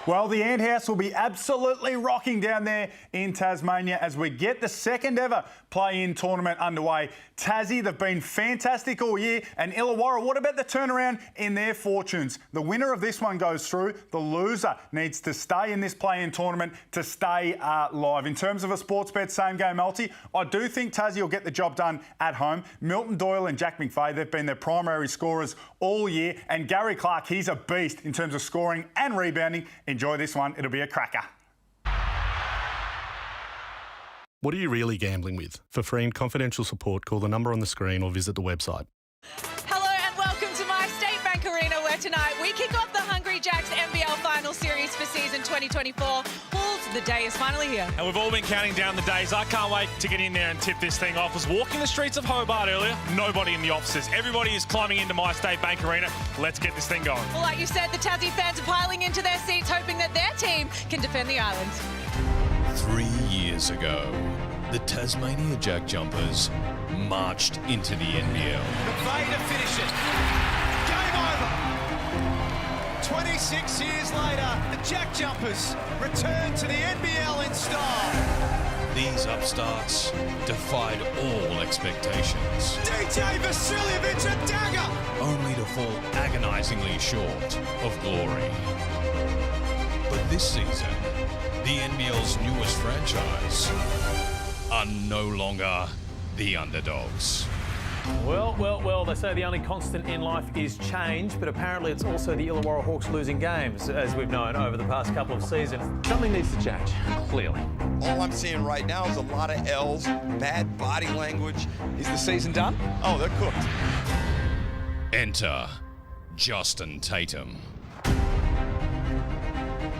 Well, the Ant House will be absolutely rocking down there in Tasmania as we get the second ever play-in tournament underway. Tassie, they've been fantastic all year. And Illawarra, what about the turnaround in their fortunes? The winner of this one goes through. The loser needs to stay in this play-in tournament to stay live. In terms of a sports bet same-game multi, I do think Tassie will get the job done at home. Milton, Doyle and Jack McVeigh, they've been their primary scorers all year. And Gary Clark, he's a beast in terms of scoring and rebounding. Enjoy this one. It'll be a cracker. What are you really gambling with? For free and confidential support, call the number on the screen or visit the website. Hello and welcome to my State Bank Arena, where tonight we kick off the Hungry Jacks NBL Final Series for season 2024. The day is finally here. And we've all been counting down the days. I can't wait to get in there and tip this thing off. I was walking the streets of Hobart earlier, nobody in the offices. Everybody is climbing into my State Bank Arena. Let's get this thing going. Well, like you said, the Tassie fans are piling into their seats, hoping that their team can defend the island. 3 years ago, the Tasmania JackJumpers marched into the NBL. McVeigh to finish it. Game over. 26 years later, the JackJumpers return to the NBL in style. These upstarts defied all expectations. DJ Vasiljevic, a dagger! Only to fall agonisingly short of glory. But this season, the NBL's newest franchise are no longer the underdogs. Well, they say the only constant in life is change, but apparently it's also the Illawarra Hawks losing games, as we've known over the past couple of seasons. Something needs to change, clearly. All I'm seeing right now is a lot of L's, bad body language. Is the season done? Oh, they're cooked. Enter Justin Tatum.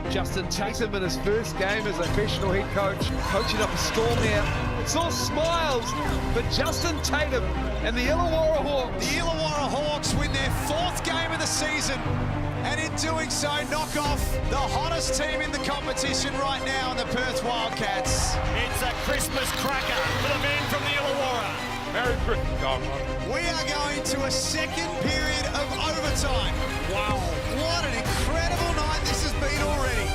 Justin Tatum in his first game as a professional head coach, coaching up a storm now. It's all smiles for Justin Tatum and the Illawarra Hawks. The Illawarra Hawks win their 4th game of the season, and in doing so, knock off the hottest team in the competition right now in the Perth Wildcats. It's a Christmas cracker for the men from the Illawarra. Merry Christmas, dog. We are going to a second period of overtime. Wow, what an incredible night this has been already.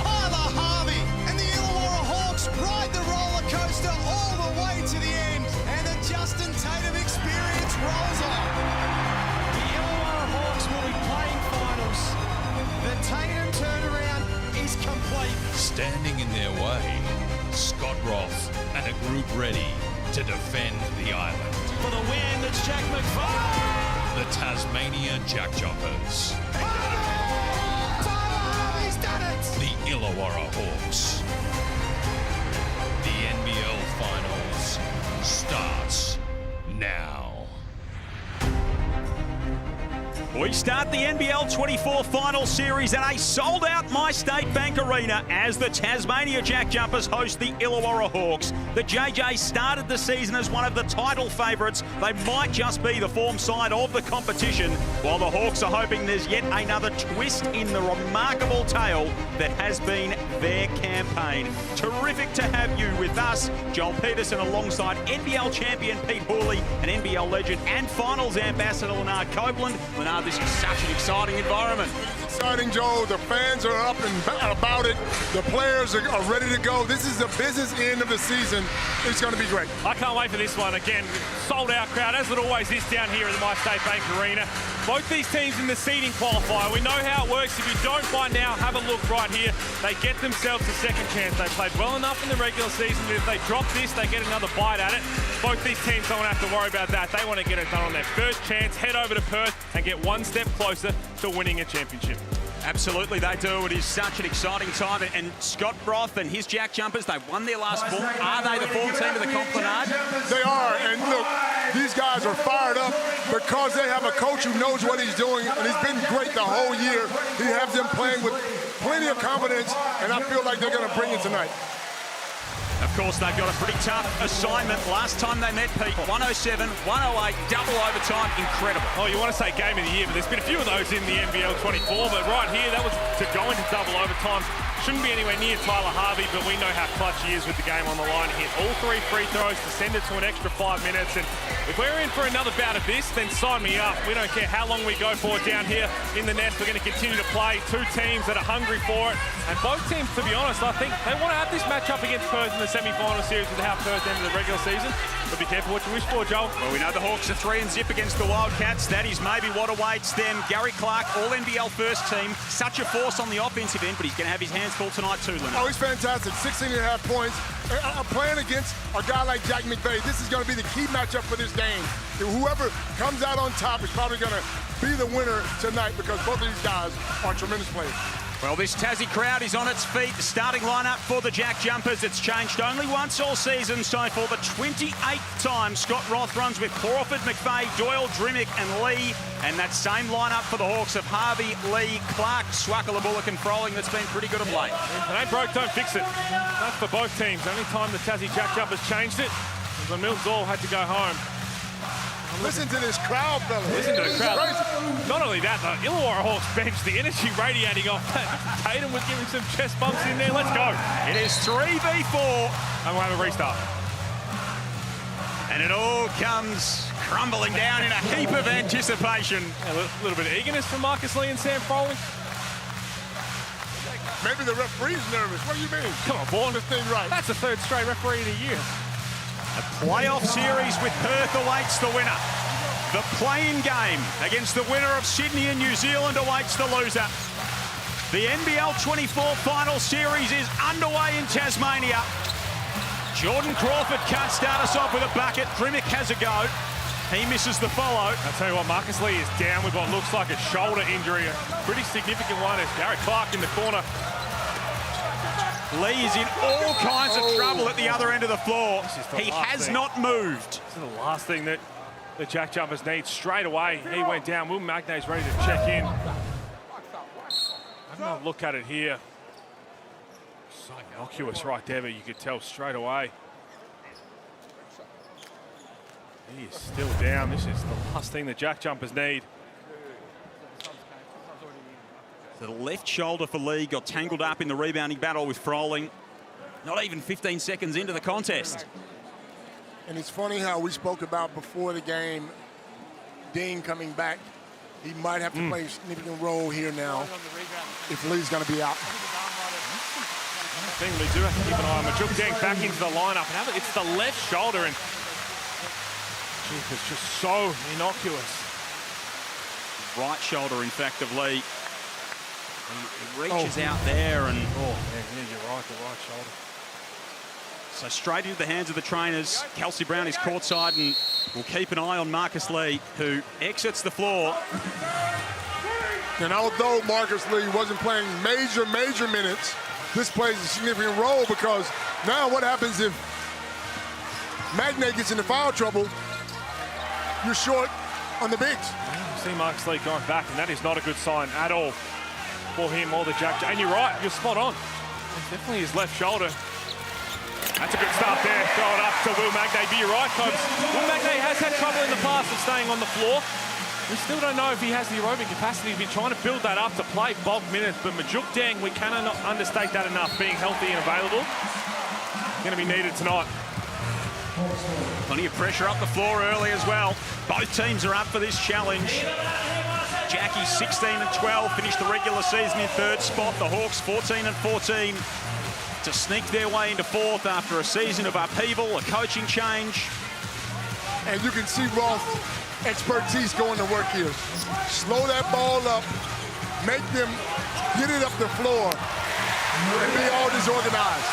Tyler Harvey and the Illawarra Hawks ride the roller coaster all the way to the end, and the Justin Tatum experience rolls on. The Illawarra Hawks will be playing finals. The Tatum turnaround is complete. Standing in their way, Scott Roth and a group ready to defend the island. For the win, it's Jack McVeigh. The Tasmania JackJumpers. He's done it! The Illawarra Hawks. The NBL Finals starts now. We start the NBL24 final series at a sold-out My State Bank Arena as the Tasmania JackJumpers host the Illawarra Hawks. The JJs started the season as one of the title favourites. They might just be the form side of the competition, while the Hawks are hoping there's yet another twist in the remarkable tale that has been their campaign. Terrific to have you with us, Joel Peterson, alongside NBL champion Pete Hawley and NBL legend and finals ambassador Leonard Copeland. Leonard, this is such an exciting environment. Exciting, Joe. The fans are up and about it. The players are ready to go. This is the business end of the season. It's going to be great. I can't wait for this one. Again, sold out crowd, as it always is down here at the My State Bank Arena. Both these teams in the seeding qualifier. We know how it works. If you don't by now, have a look right here. They get themselves a second chance. They played well enough in the regular season, but if they drop this, they get another bite at it. Both these teams don't have to worry about that. They want to get it done on their first chance, head over to Perth and get one step closer to winning a championship. Absolutely, they do. It is such an exciting time. And Scott Roth and his JackJumpers, they've won their last 4. Are they the form team of the comp, Leonard? They are, and look, these guys are fired up because they have a coach who knows what he's doing, and he's been great the whole year. He has them playing with plenty of confidence, and I feel like they're going to bring it tonight. Of course, they've got a pretty tough assignment. Last time they met, Pete, 107, 108, double overtime. Incredible. Oh, you want to say game of the year, but there's been a few of those in the NBL24, but right here, that was to go into double overtime. Shouldn't be anywhere near Tyler Harvey, but we know how clutch he is with the game on the line. He hit all 3 free throws to send it to an extra 5 minutes, and if we're in for another bout of this, then sign me up. We don't care how long we go for down here in the nest. We're going to continue to play. 2 teams that are hungry for it, and both teams, to be honest, I think they want to have this matchup against Perth in the semi-final series with how Perth ended the regular season. But be careful what you wish for, Joel. Well, we know the Hawks are 3-0 against the Wildcats. That is maybe what awaits them. Gary Clark, all-NBL first team. Such a force on the offensive end, but he's going to have his hands full tonight too, Leonard. Oh, he's fantastic. 16.5 points. Playing against a guy like Jack McVay, this is going to be the key matchup for this game. Whoever comes out on top is probably going to be the winner tonight because both of these guys are tremendous players. Well, this Tassie crowd is on its feet. The starting lineup for the JackJumpers. It's changed only once all season, so for the 28th time, Scott Roth runs with Crawford, McVay, Doyle, Drimmick and Lee. And that same lineup for the Hawks of Harvey, Lee, Clark, Swackler, Bullock and Froling that's been pretty good of late. If it ain't broke, don't fix it. That's for both teams. The only time the Tassie JackJumpers changed it was when Milton's all had to go home. Listen to this crowd, fellas. Listen to the crowd. Not only that, the Illawarra Hawks bench, the energy radiating off that. Tatum was giving some chest bumps in there. Let's go. It is 3v4. And we'll have a restart. And it all comes crumbling down in a heap of anticipation. A little bit of eagerness from Marcus Lee and Sam Froling. Maybe the referee's nervous. What do you mean? Come on, Vaughan. This thing right. That's the 3rd straight referee in a year. A playoff series with Perth awaits the winner. The play-in game against the winner of Sydney and New Zealand awaits the loser. The NBL24 final series is underway in Tasmania. Jordan Crawford can't start us off with a bucket. Drimmick has a go. He misses the follow. I'll tell you what, Marcus Lee is down with what looks like a shoulder injury. A pretty significant one. There's Gary Clark in the corner. Lee is in all kinds of trouble at the other end of the floor. He has not moved. This is the last thing that the JackJumpers need straight away. He went down. Will Magnay's ready to check in. Have a look at it here. So innocuous right there, but you could tell straight away. He is still down. This is the last thing the JackJumpers need. The left shoulder for Lee got tangled up in the rebounding battle with Froling. Not even 15 seconds into the contest. And it's funny how we spoke about before the game, Dean coming back. He might have to play a significant role here now if Lee's going to be out. Thing we do have to keep an eye on. Majuk Deng back into the lineup. It's the left shoulder, and it's just so innocuous. Right shoulder, in fact, of Lee. He reaches out there and... Oh, man, yeah, you're right, the right shoulder. So straight into the hands of the trainers. Kelsey Brown is courtside, and we'll keep an eye on Marcus Lee, who exits the floor. And although Marcus Lee wasn't playing major minutes, this plays a significant role because now what happens if Magnay gets into foul trouble, you're short on the bigs. You see Marcus Lee going back, and that is not a good sign at all for him or the Jack. And you're right, you're spot on. It's definitely his left shoulder. That's a good start there. Throw it up to Will Magnay. But you're right, Cobes. Will Magnay has had trouble in the past of staying on the floor. We still don't know if he has the aerobic capacity. He's been trying to build that up to play bulk minutes, but Majuk Deng, we cannot understate that enough, being healthy and available. Going to be needed tonight. Plenty of pressure up the floor early as well. Both teams are up for this challenge. Jackie 16 and 12, finished the regular season in 3rd spot. The Hawks 14 and 14 to sneak their way into 4th after a season of upheaval, a coaching change. And you can see Roth's expertise going to work here. Slow that ball up, make them get it up the floor, and be all disorganized.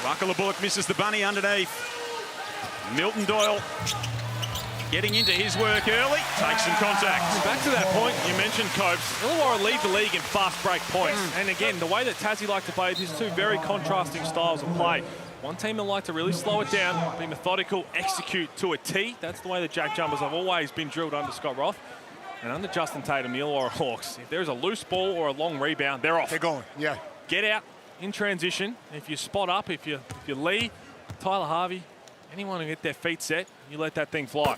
Swackler Bullock misses the bunny underneath. Milton Doyle getting into his work early, takes some contact. Back to that point you mentioned, Copes. Illawarra lead the league in fast break points. And again, the way that Tassie like to play is two very contrasting styles of play. One team that like to really slow it down, be methodical, execute to a T. That's the way the JackJumpers have always been drilled under Scott Roth. And under Justin Tatum, the Illawarra Hawks, if there's a loose ball or a long rebound, they're off. They're going, yeah. Get out, in transition. If you spot up, if you Lee, Tyler Harvey, anyone who get their feet set, you let that thing fly.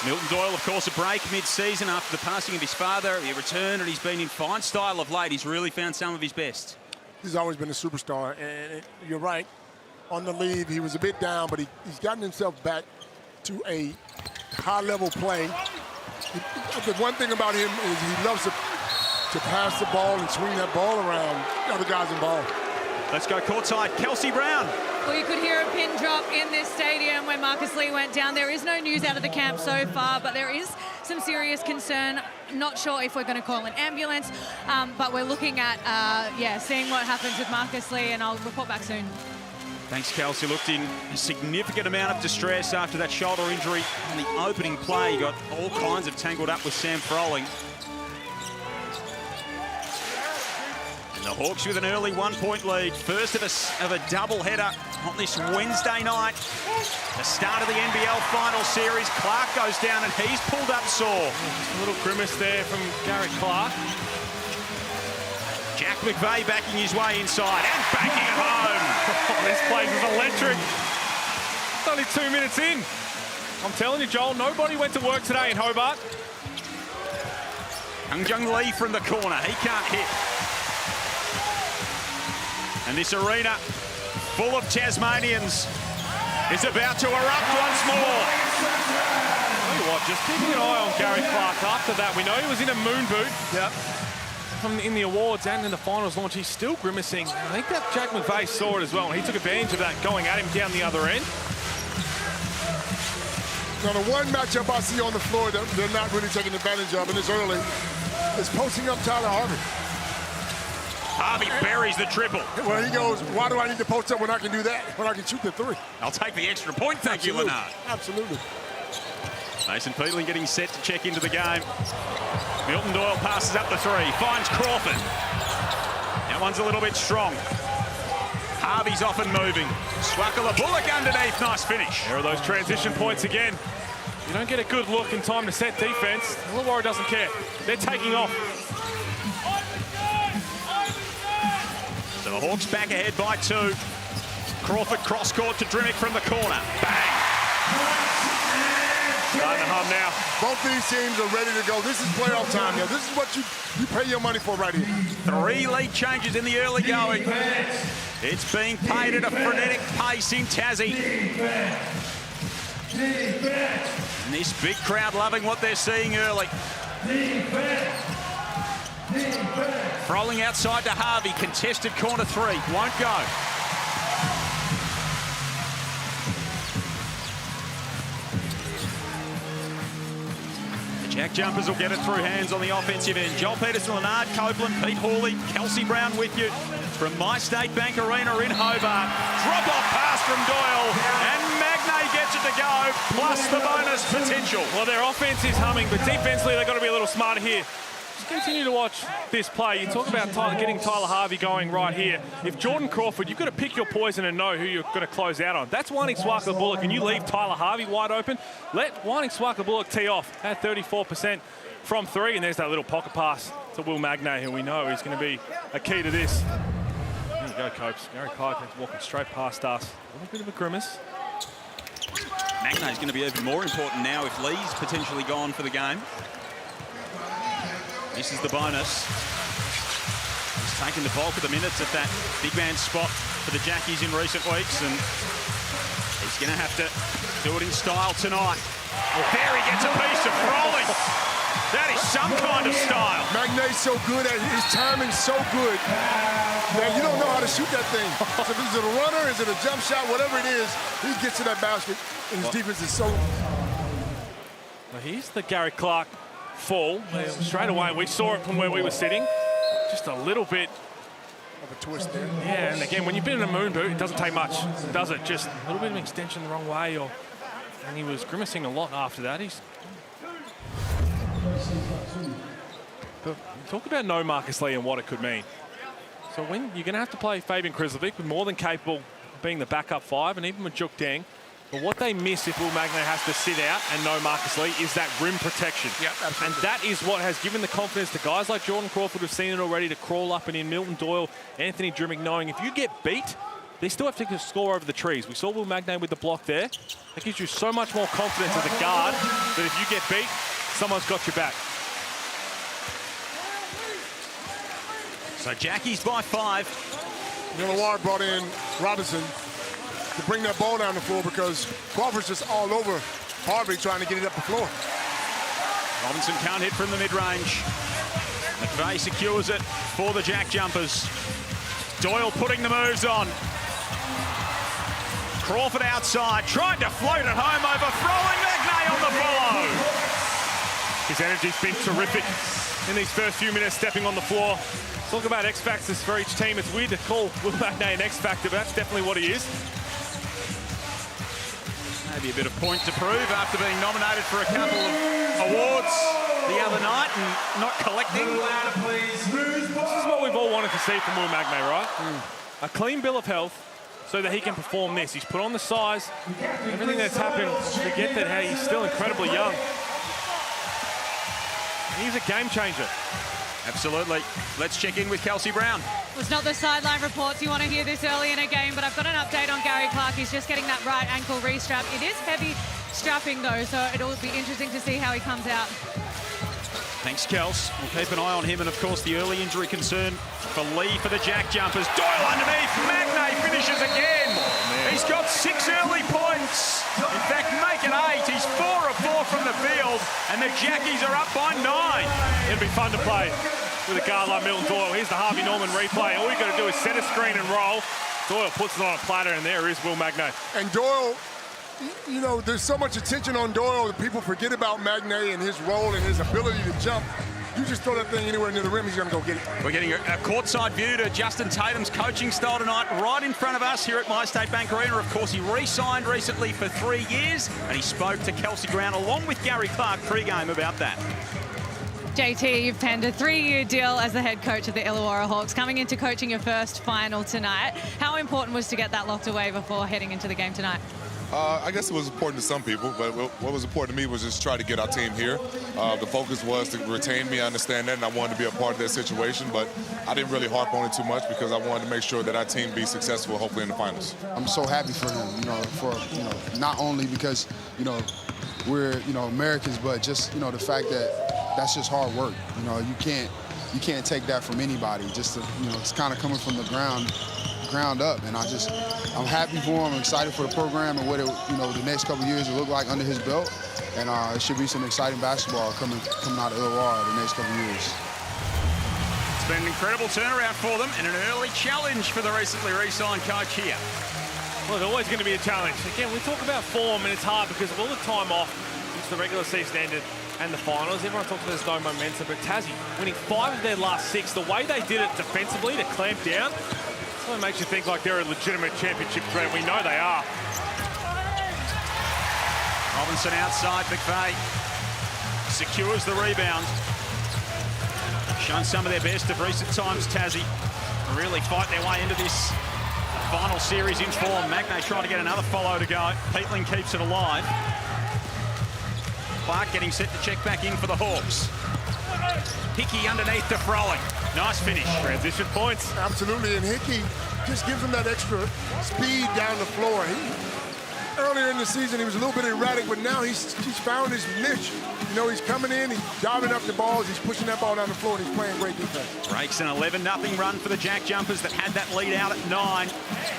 Milton Doyle, of course, a break mid-season after the passing of his father. He returned and he's been in fine style of late. He's really found some of his best. He's always been a superstar, and you're right. On the lead, he was a bit down, but he's gotten himself back to a high-level play. The one thing about him is he loves to pass the ball and swing that ball around other guys involved. Let's go courtside. Kelsey Brown. Well, you could hear a pin drop in this stadium when Marcus Lee went down. There is no news out of the camp so far, but there is some serious concern. Not sure if we're going to call an ambulance, but we're looking at, seeing what happens with Marcus Lee, and I'll report back soon. Thanks, Kelsey. Looked in a significant amount of distress after that shoulder injury in the opening play. He got all kinds of tangled up with Sam Froling. And the Hawks with an early one-point lead. First of a double-header on this Wednesday night. The start of the NBL final series. Clark goes down and he's pulled up sore. Just a little grimace there from Gary Clark. Jack McVay backing his way inside and backing it home. This place is electric. It's only 2 minutes in. I'm telling you, Joel, nobody went to work today in Hobart. Jung Lee from the corner. He can't hit. And this arena full of Tasmanians is about to erupt once more. Tell you what, just keeping an eye on Gary Clark after that. We know he was in a moon boot. Yep. In the awards and in the finals launch, he's still grimacing. I think that Jack McVay saw it as well. He took advantage of that, going at him down the other end. Now, the one matchup I see on the floor that they're not really taking advantage of, and it's early, is posting up Tyler Harvey. Harvey buries the triple. Well, he goes, why do I need to post up when I can do that, when I can shoot the three? I'll take the extra point, thank you, Leonard. Absolutely. Mason Peatling getting set to check into the game. Milton Doyle passes up the three, finds Crawford. That one's a little bit strong. Harvey's off and moving. Swakala Bullock underneath, nice finish. There are those transition points again. You don't get a good look in time to set defense. Illawarra doesn't care. They're taking off. So the Hawks back ahead by 2. Crawford cross court to Drimmick from the corner. Bang! Starting to hum now. Both these teams are ready to go. This is playoff time now. This is what you pay your money for right here. 3 lead changes in the early going. It's being paid at a frenetic pace in Tassie. And this big crowd loving what they're seeing early. Rolling outside to Harvey. Contested corner 3. Won't go. Jack Jumpers will get it through hands on the offensive end. Joel Peterson, Leonard Copeland, Pete Hawley, Kelsey Brown with you from My State Bank Arena in Hobart. Drop-off pass from Doyle, and Magnay gets it to go, plus the bonus potential. Well, their offense is humming, but defensively they've got to be a little smarter here. Just continue to watch this play. You talk about getting Tyler Harvey going right here. If Jordan Crawford, you've got to pick your poison and know who you're going to close out on. That's Whining Swakala Bullock, and you leave Tyler Harvey wide open. Let Whining Swakala Bullock tee off at 34% from 3, and there's that little pocket pass to Will Magnay, who we know is going to be a key to this. There you go, Copes. Gary Clark is walking straight past us. A little bit of a grimace. Magnay's going to be even more important now if Lee's potentially gone for the game. This is the bonus. He's taken the bulk of the minutes at that big man spot for the Jackies in recent weeks, and he's going to have to do it in style tonight. Well, there he gets a piece of Froling. That is some kind of style. Magnay's so good at his timing's so good that you don't know how to shoot that thing. So if it's a runner, is it a jump shot, whatever it is, he gets to that basket, and his defense is so... Well, here's the Gary Clark fall straight away. We saw it from where we were sitting. Just a little bit of a twist there. Yeah, and again, when you've been in a moon boot, it doesn't take much, does it? Just a little bit of an extension the wrong way, and he was grimacing a lot after that. But talk about no Marcus Lee and what it could mean. So when you're going to have to play Fabian Krislovic, with more than capable of being the backup 5, and even with Juk Deng, But what they miss if Will Magnay has to sit out and no Marcus Lee is that rim protection. Yep, absolutely. And that is what has given the confidence to guys like Jordan Crawford who've seen it already to crawl up and in. Milton Doyle, Anthony Drimmick, knowing if you get beat, they still have to score over the trees. We saw Will Magnay with the block there. That gives you so much more confidence as a guard that if you get beat, someone's got your back. So Jackie's by 5. Illawarra brought in Robinson to bring that ball down the floor because Crawford's just all over Harvey trying to get it up the floor. Robinson can't hit from the mid-range. McVeigh secures it for the JackJumpers. Doyle putting the moves on. Crawford outside, tried to float it home, overthrowing Magnay on the follow. His energy's been terrific in these first few minutes stepping on the floor. Talk about X factors for each team. It's weird to call Will Magnay an X factor, but that's definitely what he is. Maybe a bit of point to prove after being nominated for a couple of awards the other night and not collecting. This is what we've all wanted to see from Will Magnay, right? A clean bill of health so that he can perform this. He's put on the size, everything that's happened. Forget that, hey, he's still incredibly young. He's a game changer. Absolutely. Let's check in with Kelsey Brown. It's not the sideline reports. You want to hear this early in a game, but I've got an update on Gary Clark. He's just getting that right ankle restrap. It is heavy strapping, though, so it'll be interesting to see how he comes out. Thanks, Kels. We'll keep an eye on him, and of course the early injury concern for Lee for the JackJumpers. Doyle underneath. Magnay finishes again. He's got 6 early points. In fact, make it 8. He's 4 of 4 from the field, and the Jackies are up by 9. It'll be fun to play with a guard like Milton Doyle. Here's the Harvey Norman replay. All you got to do is set a screen and roll. Doyle puts it on a platter, and there is Will Magnay. And Doyle, you know, there's so much attention on Doyle that people forget about Magnay and his role and his ability to jump. You just throw that thing anywhere near the rim, he's going to go get it. We're getting a courtside view to Justin Tatum's coaching style tonight, right in front of us here at My State Bank Arena. Of course, he re-signed recently for 3 years, and he spoke to Kelsey Brown along with Gary Clark pre-game about that. JT, you've penned a 3-year deal as the head coach of the Illawarra Hawks, coming into coaching your first final tonight. How important was to get that locked away before heading into the game tonight? I guess it was important to some people, but what was important to me was just try to get our team here. The focus was to retain me, I understand that, and I wanted to be a part of that situation, but I didn't really harp on it too much because I wanted to make sure that our team be successful, hopefully in the finals. I'm so happy for him, not only because, we're, Americans, but just, the fact that that's just hard work. You can't take that from anybody. Just to, it's kind of coming from the ground up, and I'm happy for him. I'm excited for the program and what it, the next couple of years will look like under his belt, and it should be some exciting basketball coming out of Illawarra the next couple of years. It's been an incredible turnaround for them and an early challenge for the recently re-signed coach here. Well, it's always going to be a challenge. Again, we talk about form, and it's hard because of all the time off since the regular season ended and the finals. Everyone talks about there's no momentum, but Tassie winning 5 of their last 6. The way they did it defensively to clamp down, so it makes you think like they're a legitimate championship threat. We know they are. Robinson outside, McVeigh secures the rebound. Shown some of their best of recent times, Tassie. Really fight their way into this final series in form. Magnay trying to get another follow to go. Peatling keeps it alive. Clark getting set to check back in for the Hawks. Hickey underneath to Frolling. Nice finish. Transition points. Absolutely, and Hickey just gives him that extra speed down the floor. Earlier in the season, he was a little bit erratic, but now he's found his niche. He's coming in, he's diving up the balls, he's pushing that ball down the floor, and he's playing great defense. Breaks an 11-0 run for the JackJumpers that had that lead out at 9.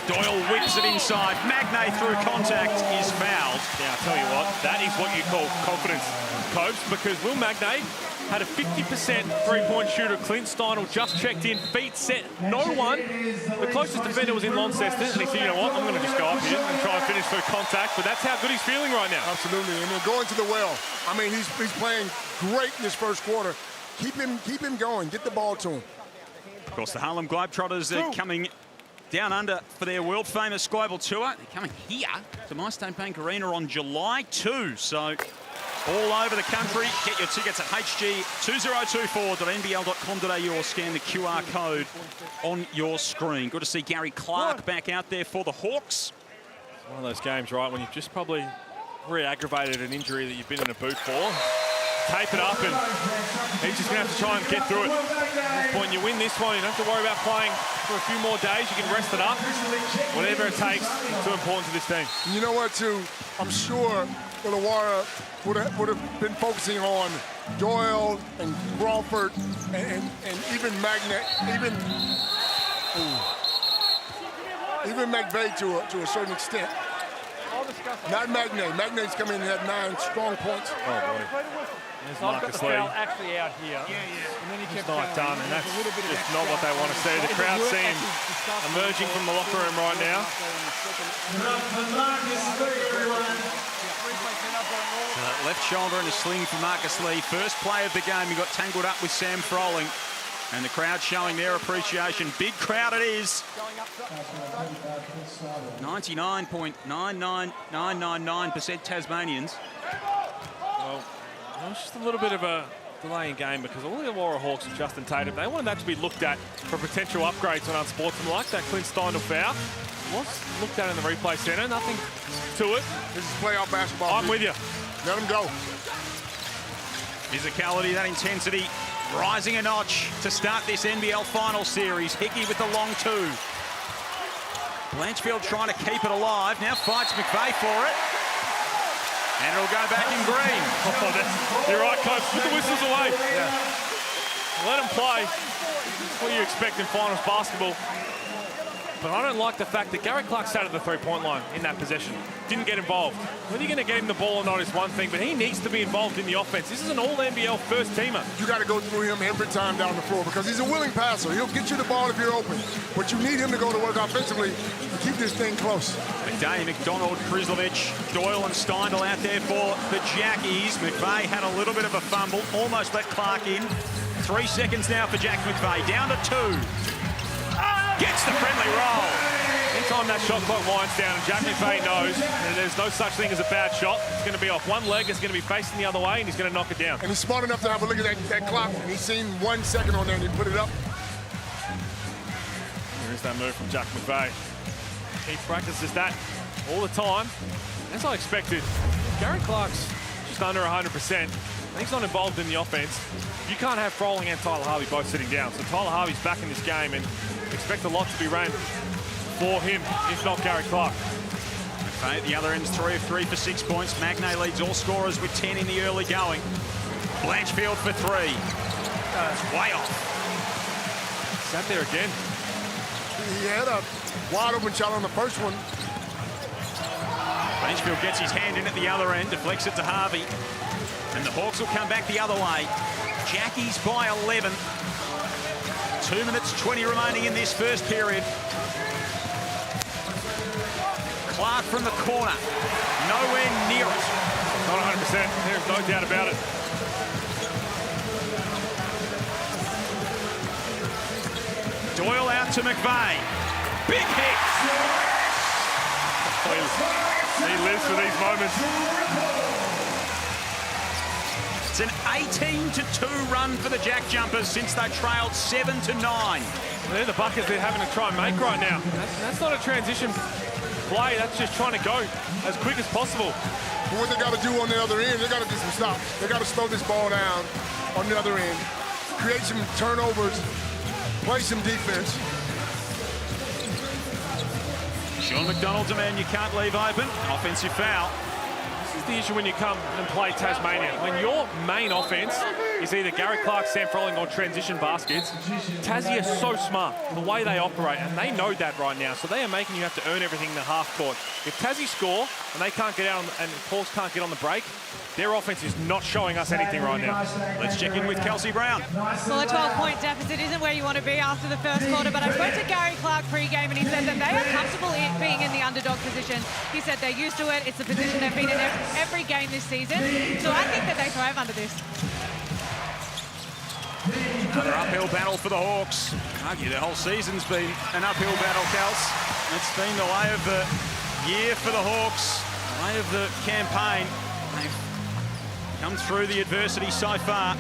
Doyle whips it inside. Magnay through contact is fouled. Now, I'll tell you what, that is what you call confidence, Copes, because Will Magnay had a 50% three-point shooter. Clint Steinel just checked in, feet set, no one. The closest defender was in Launceston, and he said, you know what, I'm going to just go up here and try and finish for contact, but that's how good he's feeling right now. Absolutely, and then going to the well. I mean, he's playing great in this first quarter. Keep him going. Get the ball to him. Of course, the Harlem Globetrotters are coming down under for their world-famous Global Tour. They're coming here to My State Bank Arena on July 2, so all over the country. Get your tickets at hg2024.nbl.com.au or scan the QR code on your screen. Good to see Gary Clark back out there for the Hawks. One of those games, right, when you've just probably re-aggravated an injury that you've been in a boot for. Tape it up, and he's just going to have to try and get through it. At this point, you win this one, you don't have to worry about playing for a few more days. You can rest it up. Whatever it takes, it's too important to this team. You know what, too? I'm sure Illawarra would have been focusing on Doyle and Crawford and even Magnay, even Magnay to a certain extent. Not Magnay. Magnay's come in and had 9 strong points. Oh, boy. There's Marcus Lee. Actually out here. And then he kept not done, and that's just not what they want to see. The crowd see him emerging from the locker room right now. Left shoulder and a sling for Marcus Lee. First play of the game, he got tangled up with Sam Froling. And the crowd showing their appreciation. Big crowd it is. 99.99999% Tasmanians. Well, it was just a little bit of a delay in game because all the Illawarra Hawks and Justin Tatum, they wanted that to be looked at for potential upgrades on unsportsmanlike. That Clint Steindl foul was looked at in the replay centre. Nothing to it. This is playoff basketball. I'm with you. Let him go. Physicality, that intensity, rising a notch to start this NBL final series. Hickey with the long 2. Blanchfield trying to keep it alive. Now fights McVeigh for it. And it'll go back in green. Oh, you're right, coach. Put the whistles away. Yeah. Let them play. What do you expect in finals basketball? But I don't like the fact that Gary Clark sat at the three-point line in that possession. Didn't get involved. Whether you're going to get him the ball or not is one thing, but he needs to be involved in the offense. This is an all-NBL first-teamer. You got to go through him every time down the floor because he's a willing passer. He'll get you the ball if you're open. But you need him to go to work offensively to keep this thing close. McDay, McDonald, Krislovich, Doyle and Steindl out there for the Jackies. McVeigh had a little bit of a fumble, almost let Clark in. 3 seconds now for Jack McVeigh, down to 2. Gets the friendly roll. Anytime that shot clock winds down, and Jack McVeigh knows that there's no such thing as a bad shot. It's going to be off one leg, it's going to be facing the other way, and he's going to knock it down. And he's smart enough to have a look at that clock, and he's seen 1 second on there, and he put it up. Here's that move from Jack McVeigh. He practices that all the time. As I expected, Gary Clark's just under 100%. He's not involved in the offense. You can't have Froling and Tyler Harvey both sitting down. So Tyler Harvey's back in this game, and expect a lot to be ran for him, if not Gary Clark. Okay, at the other end's 3 of 3 for 6 points. Magnay leads all scorers with 10 in the early going. Blanchfield for 3. It's way off. Sat there again. He had a wide open shot on the first one. Blanchfield gets his hand in at the other end, deflects it to Harvey. And the Hawks will come back the other way. Jackies by 11. 2 minutes 20 remaining in this first period. Clark from the corner. Nowhere near it. Not 100%. There's no doubt about it. Doyle out to McVeigh. Big hit. He lives for these moments. It's an 18-2 run for the JackJumpers since they trailed 7-9. They're the buckets they're having to try and make right now. That's not a transition play. That's just trying to go as quick as possible. But what they got to do on the other end, they got to do some stops. They got to slow this ball down on the other end, create some turnovers, play some defense. Sean McDonald's a man you can't leave open. Offensive foul. This is the issue when you come and play Tasmania. When your main offense is either Gary Clark, Sam Froling, or transition baskets, Tassie is so smart, the way they operate, and they know that right now. So they are making you have to earn everything in the half court. If Tassie score and they can't get out and Hawks can't get on the break, their offense is not showing us anything right now. Let's check in with Kelsey Brown. Well, a 12-point deficit isn't where you want to be after the first quarter, but I spoke to Gary Clark pre-game and he said that they are comfortable being in the underdog position. He said they're used to it. It's the position they've been in every game this season. So I think that they thrive under this. Another uphill battle for the Hawks. Argue the whole season's been an uphill battle, Kels. It's been the way of the year for the Hawks, the way of the campaign. They've come through the adversity so far.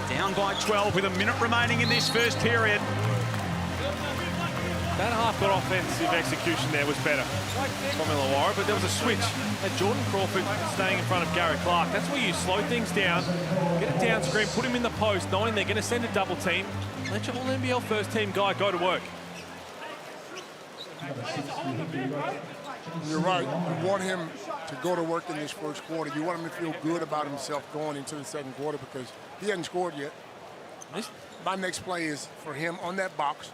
Down by 12 with a minute remaining in this first period. That half-court offensive execution there was better from Illawarra, but there was a switch. Had Jordan Crawford staying in front of Garrett Clark. That's where you slow things down, get it down screen, put him in the post, knowing they're going to send a double team. Let your All-NBL first-team guy go to work. You're right. You want him to go to work in this first quarter. You want him to feel good about himself going into the second quarter because he hasn't scored yet. My next play is for him on that box,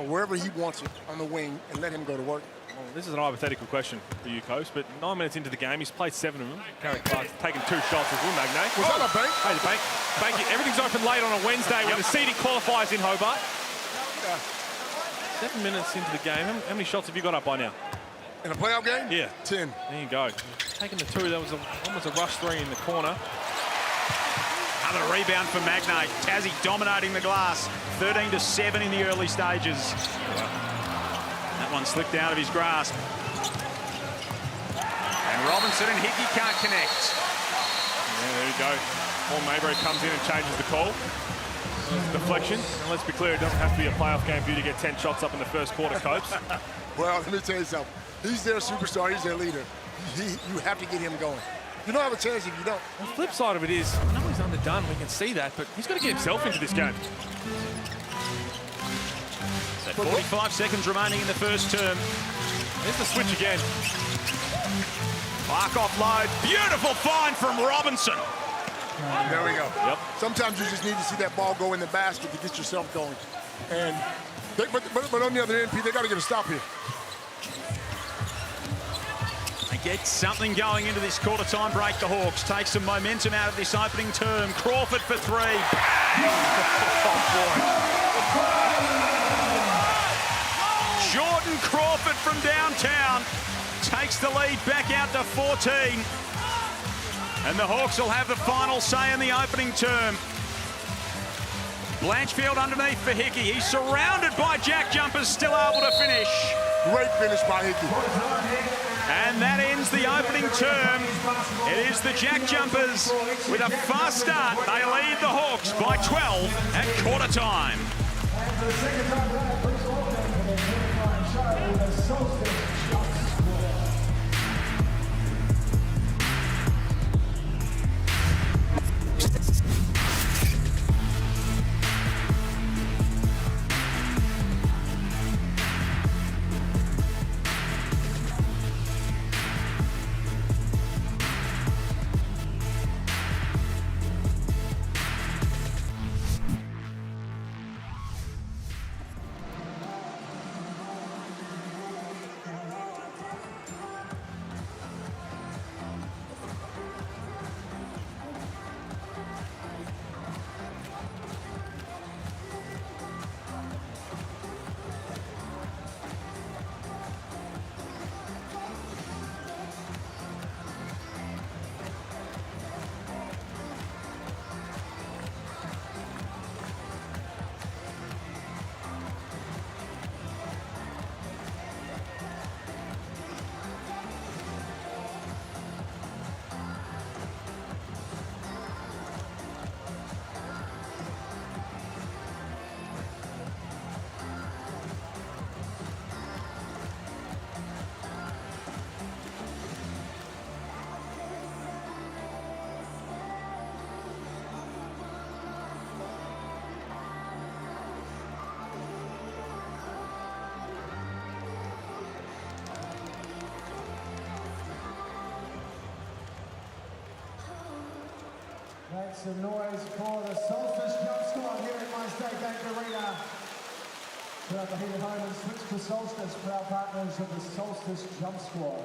wherever he wants it, on the wing, and let him go to work. Well, this is an hypothetical question for you, Coach, but 9 minutes into the game, he's played 7 of them. Garrett Clark's taken 2 shots as well, Magnay. Was that a bank? Hey, the bank. Everything's open late on a Wednesday when the seeding qualifies in Hobart. 7 minutes into the game. How many shots have you got up by now? In a playoff game? Yeah. 10. There you go. Taking the 2. That was almost a rush 3 in the corner. Another rebound for Magnay. Tassie dominating the glass. 13-7 in the early stages. That one slipped out of his grasp. And Robinson and Hickey can't connect. Yeah, there you go. Paul Maybury comes in and changes the call. Deflection. And let's be clear, it doesn't have to be a playoff game for you to get 10 shots up in the first quarter, Copes. Well, let me tell you something. He's their superstar. He's their leader. You have to get him going. You don't have a chance if you don't. The flip side of it is, I know he's underdone, we can see that, but he's got to get himself into this game. So 45 seconds remaining in the first term. There's the switch again. Clark offload. Beautiful find from Robinson. There we go. Yep. Sometimes you just need to see that ball go in the basket to get yourself going. And but on the other end, Pete, they got to get a stop here. They get something going into this quarter time break. The Hawks take some momentum out of this opening term. Crawford for 3. Jordan Crawford from downtown takes the lead back out to 14. And the Hawks will have the final say in the opening term. Blanchfield underneath for Hickey. He's surrounded by JackJumpers, still able to finish. Great finish by Hickey. And that ends the opening term. It is the JackJumpers with a fast start. They lead the Hawks by 12 at quarter time. Make some noise for the Solstice Jump Squad here at My State Bank Arena. Throughout the heat of home and switch to Solstice for our partners of the Solstice Jump Squad.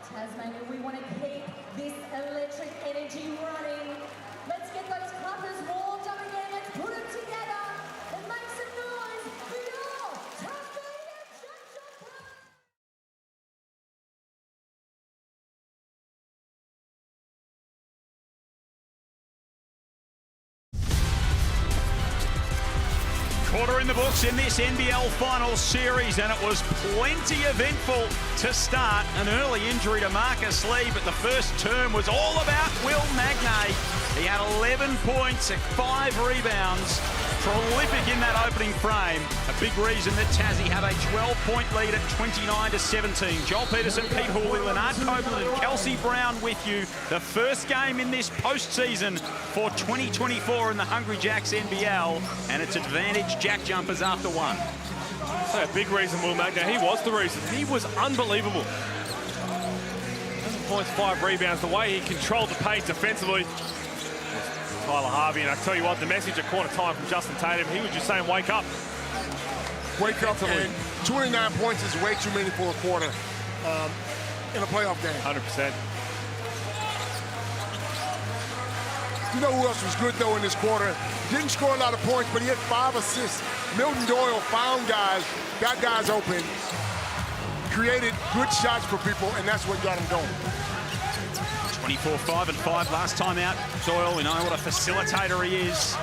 Tasmania, we want to keep this electric energy running. Let's get those clappers warmed up again. Let's put them together and make some noise for your Tasmania JackJumpers. Quarter in the books in this NBL final series, and it was plenty eventful to start. An early injury to Marcus Lee, but the first term was all about Will Magnay. He had 11 points and 5 rebounds. prolific in that opening frame. A big reason that Tassie have a 12-point lead at 29-17. Joel Peterson, Pete Hooley, Leonard Copeland and Kelsey Brown with you. The first game in this postseason for 2024 in the Hungry Jacks NBL, and it's advantage Jack Jumpers after one. So a big reason, Will Magnay. He was the reason. He was unbelievable. 7 points, 5 rebounds. The way he controlled the pace defensively. Tyler Harvey, and I tell you what, the message at quarter time from Justin Tatum, he was just saying, wake up. Wake up, and 29 points is way too many for a quarter in a playoff game. 100%. You know who else was good, though, in this quarter? Didn't score a lot of points, but he had 5 assists. Milton Doyle found guys, got guys open, created good shots for people, and that's what got him going. 24, 5 and 5 last time out. Doyle, we know what a facilitator he is.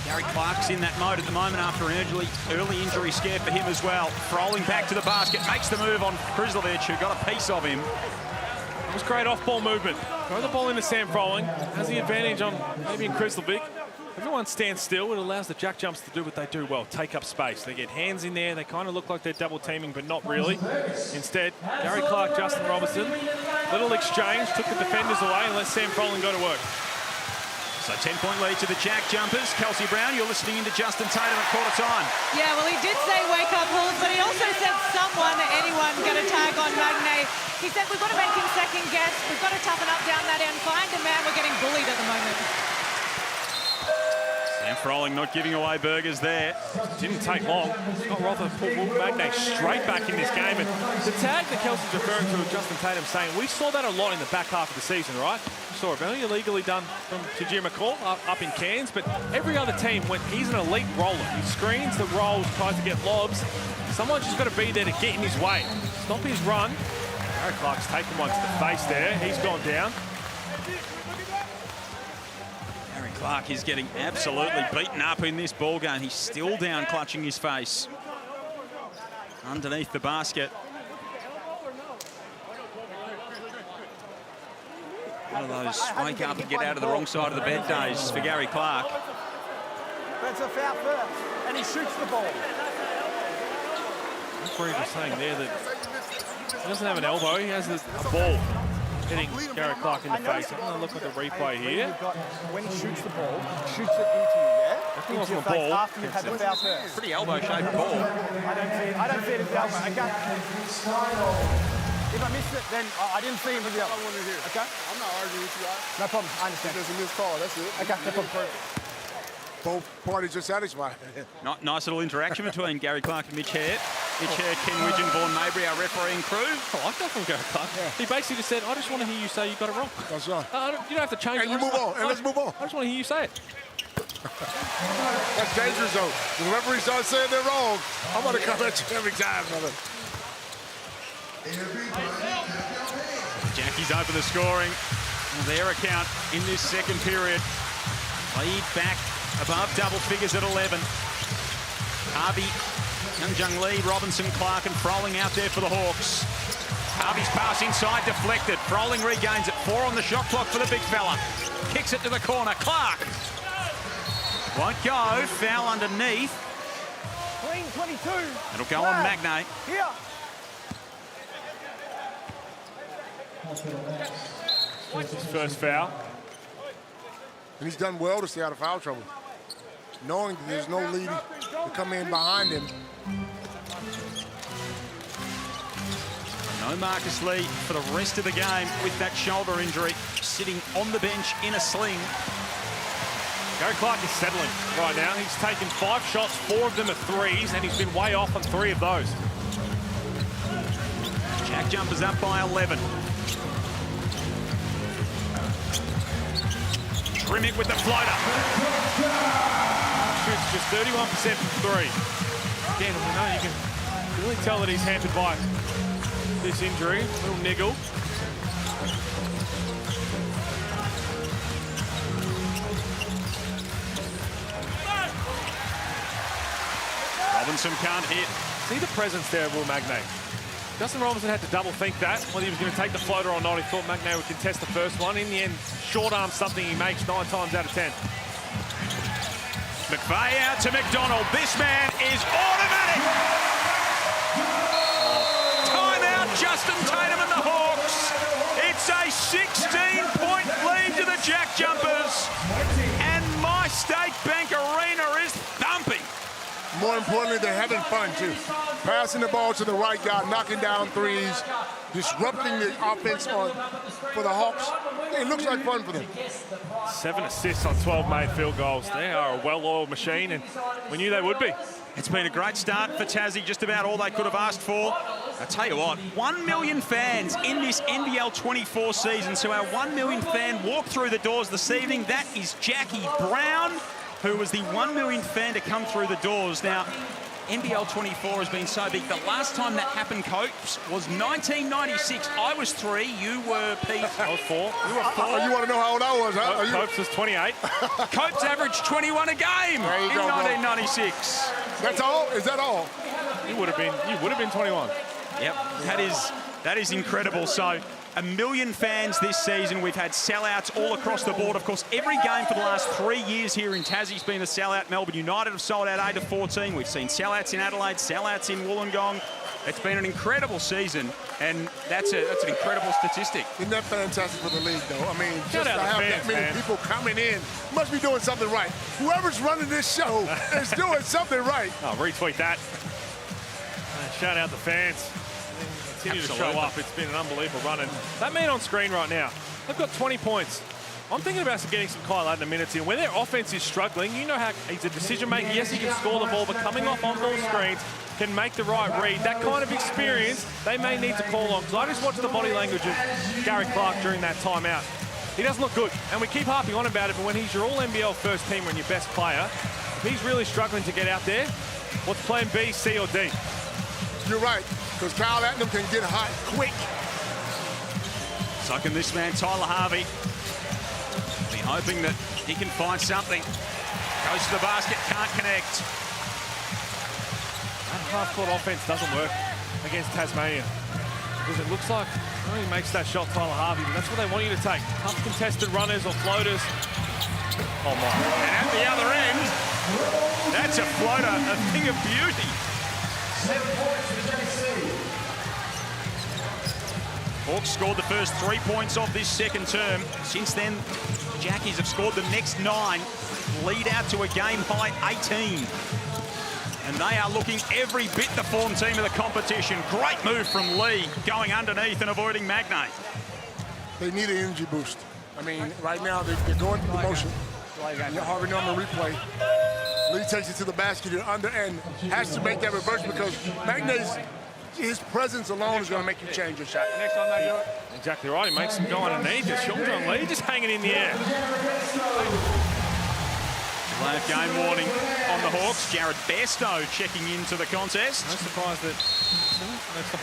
Gary Clark's in that mode at the moment after an early injury scare for him as well. Rolling back to the basket, makes the move on Krizlovic, who got a piece of him. It was great off-ball movement. Throw the ball into Sam Froling. Has the advantage on maybe in Krizlovic. Everyone stands still. It allows the Jack Jumps to do what they do well, take up space. They get hands in there. They kind of look like they're double teaming, but not really. Instead, Gary Clark, Justin Robertson, little exchange, took the defenders away and let Sam Froling go to work. So 10-point lead to the Jack Jumpers. Kelsey Brown, you're listening into Justin Tatum at quarter time. Yeah, well, he did say wake up, Hulls, but he also said someone, anyone, get a tag on Magnay. He said we've got to make him second guess. We've got to toughen up down that end. Find a man. We're getting bullied at the moment. Sam Froling not giving away burgers there. Didn't take long. Scott Rother pulled Will Magnay straight back in this game. And the tag that Kelsey's referring to, Justin Tatum saying, we saw that a lot in the back half of the season, right? We saw it very illegally done from Tajir McCall up in Cairns, but every other team went, he's an elite roller. He screens the rolls, tries to get lobs. Someone's just got to be there to get in his way. Stop his run. Gary Clark's taken one to the face there. He's gone down. Clark is getting absolutely beaten up in this ball game. He's still down, clutching his face underneath the basket. One of those wake up and get out of the wrong side of the bed days for Gary Clark. That's a foul first, and he shoots the ball. Referee was saying there that he doesn't have an elbow, he has a ball hitting Gary Clark in the face. I'm going to look at the replay here. When he shoots the ball, he shoots it into you, yeah? Definitely into your wasn't a face ball. after you've had the foul first. Pretty elbow-shaped ball. I don't see it as the elbow. Okay. If I missed it, then I didn't see him with the elbow. I want to hear. Okay. I'm not arguing with you. No problem. I understand. There's a missed call. That's it. Okay. No problem. Both parties are satisfied. Nice little interaction between Gary Clark and Mitch Hare. Mitch Hare, Ken Widgeon, Vaughan Mabry, our refereeing crew. I like that from Gary Clark. Yeah. He basically just said, I just want to hear you say you got it wrong. That's right. You don't have to change it. And you move on. And let's move on. I just want to hear you say it. That's dangerous, though. The referee starts saying they're wrong. I'm going to come at you every time, brother. Jackies open the scoring on their account in this second period. Lead back above double figures at 11. Harvey, Young Lee, Robinson, Clark and Froling out there for the Hawks. Harvey's pass inside deflected. Froling regains it. 4 on the shot clock for the big fella. Kicks it to the corner. Clark won't go. Foul underneath. Clean 22. It'll go on Magnay. Here. It's his first foul. And he's done well to stay out of foul trouble, knowing that there's no lead to come in behind him. No Marcus Lee for the rest of the game with that shoulder injury, sitting on the bench in a sling. Gary Clark is settling right now. He's taken 5 shots, 4 of them are threes, and he's been way off on 3 of those. Jack Jumpers up by 11. Trimmick with the floater. Shoots just 31% from 3. Again, we know you can really tell that he's hampered by this injury. Little niggle. Robinson can't hit. See the presence there of Will Magnay. Justin Robinson had to double think that, whether he was going to take the floater or not. He thought Magnay would contest the first one. In the end, short arm something he makes 9 times out of 10. McVeigh out to McDonald. This man is automatic. Timeout, Justin Tatum and the Hawks. It's a 16-point lead to the JackJumpers. And My State Bank Arena is thumping. More importantly, they're having fun, too. Passing the ball to the right guy, knocking down threes, disrupting the offense for the Hawks. It looks like fun for them. 7 assists on 12 made field goals. They are a well-oiled machine, and we knew they would be. It's been a great start for Tassie, just about all they could have asked for. I tell you what, 1 million fans in this NBL 24 season. So our 1 million fan walk through the doors this evening. That is Jackie Brown, who was the 1 millionth fan to come through the doors. Now, NBL 24 has been so big. The last time that happened, Copes, was 1996. I was 3. You were, Pete. I was 4. You were 4. You want to know how old I was, huh? Copes was 28. Copes averaged 21 a game in 1996. That's all? Is that all? You would have been 21. Yep, that is incredible. So, 1 million fans this season. We've had sellouts all across the board. Of course, every game for the last 3 years here in Tassie's been a sellout. Melbourne United have sold out 8 of 14. We've seen sellouts in Adelaide, sellouts in Wollongong. It's been an incredible season, and that's an incredible statistic. Isn't that fantastic for the league, though? I mean, Shout just to out have the fans, that many people coming in must be doing something right. Whoever's running this show is doing something right. Oh, retweet that. Shout out the fans. Continue to show up. It's been an unbelievable run. And that man on screen right now, they've got 20 points. I'm thinking about getting some Kyle Adner minutes in. When their offense is struggling, you know how he's a decision maker. Yes, he can score the ball, but coming off on-ball screens can make the right read. That kind of experience they may need to call on. Because I just watched the body language of Gary Clark during that timeout. He doesn't look good, and we keep harping on about it, but when he's your all-NBL first teamer and your best player, if he's really struggling to get out there, what's plan B, C, or D? You're right, because Kyle Adner can get hot quick. So can this man, Tyler Harvey, be hoping that he can find something. Goes to the basket, can't connect. That half-court offense doesn't work against Tasmania. Because it looks like he makes that shot, Tyler Harvey, but that's what they want you to take. Tough contested runners or floaters. Oh, my. And at the other end, that's a floater, a thing of beauty. 7 points for JC. Hawks scored the first 3 points of this second term. Since then, Jackies have scored the next 9, lead out to a game-high 18. And they are looking every bit the form team of the competition. Great move from Lee, going underneath and avoiding Magnay. They need an energy boost. I mean, right now, they're going through the motion. You already know on the replay. Lee takes it to the basket and under and has to make that reverse because Magnay's his presence alone is going to make you change your shot. Next time they do it. Exactly right. He makes him go underneath. Just Sean John Lee just hanging in the air. Delay of game warning on the Hawks. Jared Bairstow checking into the contest. No surprise that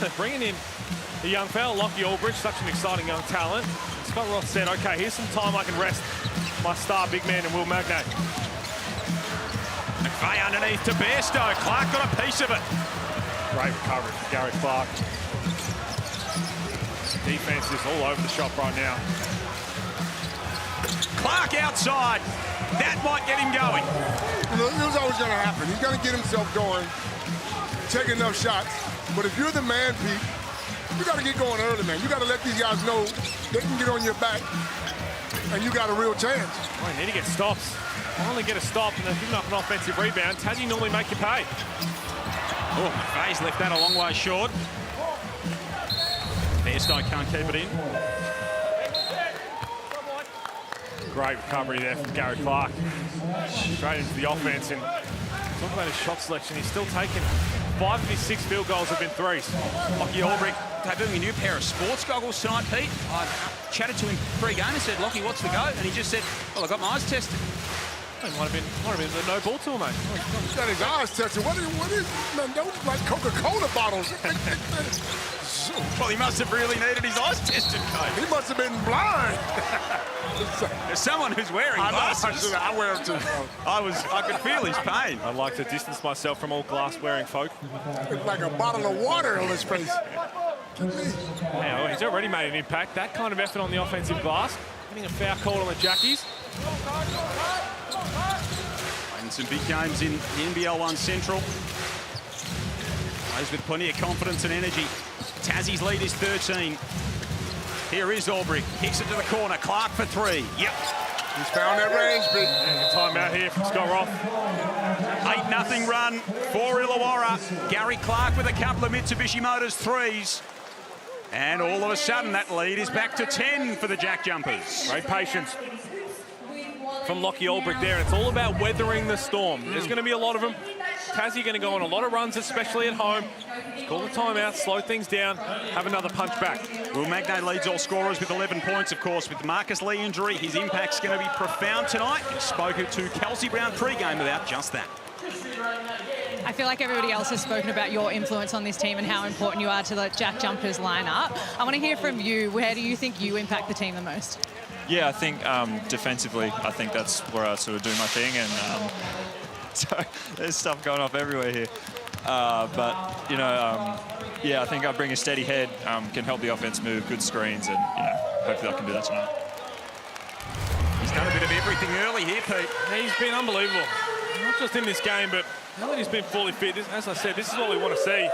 they're bringing in the young fella, Lockie Aldridge, such an exciting young talent. Scott Roth said, okay, here's some time I can rest my star big man and Will Magnay. McVeigh underneath to Bairstow. Clark got a piece of it. Great recovery from Gary Clark. Defense is all over the shop right now. Clark outside. That might get him going. It was always going to happen. He's going to get himself going, take enough shots. But if you're the man, Pete, you got to get going early, man. You got to let these guys know they can get on your back, and you got a real chance. Well, you need to get stops. Finally get a stop, and they're giving up an offensive rebound. Tassie normally make you pay. Oh, McVeigh's left that a long way short. Bairstow can't keep it in. Great recovery there from Gary Clark. Straight into the offense, and talk about his shot selection. He's still taking 5 of his 6 field goals have been threes. Lockie Aldridge having a new pair of sports goggles tonight, Pete. I chatted to him pre-game and said, Lockie, what's the go? And he just said, well, I got my eyes tested. It might have been the no ball to him, mate. He's got his eyes tested. What is man, those like Coca-Cola bottles. Well, he must have really needed his eyes tested, Coach. He must have been blind. There's someone who's wearing glasses. I wear them too. I could feel his pain. I'd like to distance myself from all glass-wearing folk. It's like a bottle of water on his face. Now, he's already made an impact. That kind of effort on the offensive glass. Getting a foul call on the Jackies. And some big games in the NBL 1 Central. Plays with plenty of confidence and energy. Tassie's lead is 13. Here is Albrecht. Kicks it to the corner. Clark for 3. Yep. He's found that range, big. Timeout here from Scott Roth. 8-0 run for Illawarra. Gary Clark with a couple of Mitsubishi Motors 3s. And all of a sudden, that lead is back to 10 for the JackJumpers. Great patience from Lockie Albrecht there. It's all about weathering the storm. There's going to be a lot of them. Tassie going to go on a lot of runs, especially at home. Call the timeout, slow things down, have another punch back. Will Magnay leads all scorers with 11 points, of course. With the Marcus Lee injury, his impact's going to be profound tonight. He spoke to Kelsey Brown pre-game about just that. I feel like everybody else has spoken about your influence on this team and how important you are to the JackJumpers lineup. I want to hear from you. Where do you think you impact the team the most? Yeah, I think defensively, I think that's where I sort of do my thing. And so there's stuff going off everywhere here. But, you know, yeah, I think I bring a steady head, can help the offense move, good screens, and, you know, hopefully I can do that tonight. He's done a bit of everything early here, Pete. He's been unbelievable. Not just in this game, but now that he's been fully fit, as I said, this is what we want to see.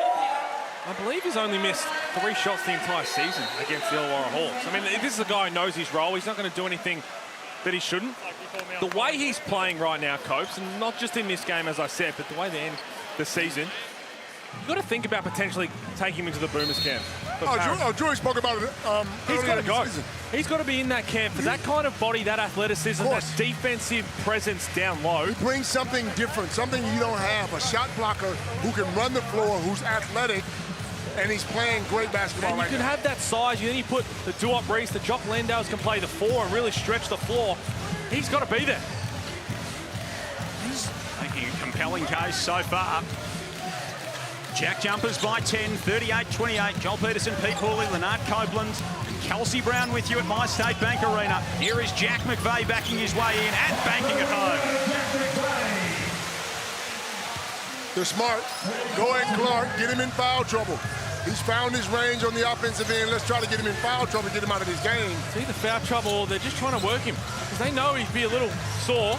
I believe he's only missed 3 shots the entire season against the Illawarra Hawks. I mean, this is a guy who knows his role. He's not going to do anything that he shouldn't. The way he's playing right now, Copes, and not just in this game, as I said, but the way they end the season, you've got to think about potentially taking him into the Boomers camp. Drew spoke about it. He's got to go. He's got to be in that camp for that kind of body, that athleticism, that defensive presence down low. He brings something different, something you don't have. A shot blocker who can run the floor, who's athletic, and he's playing great basketball and you can have that size. Then you put the Duop Reese, the Jock Landales can play the 4 and really stretch the floor. He's got to be there. He's making a compelling case so far. JackJumpers by 10, 38-28. Joel Peterson, Pete Hawley, Lennart Copeland, Kelsey Brown with you at My State Bank Arena. Here is Jack McVeigh backing his way in and banking it home. They're smart. Go ahead, Clark. Get him in foul trouble. He's found his range on the offensive end. Let's try to get him in foul trouble, get him out of this game. It's either foul trouble or they're just trying to work him because they know he'd be a little sore.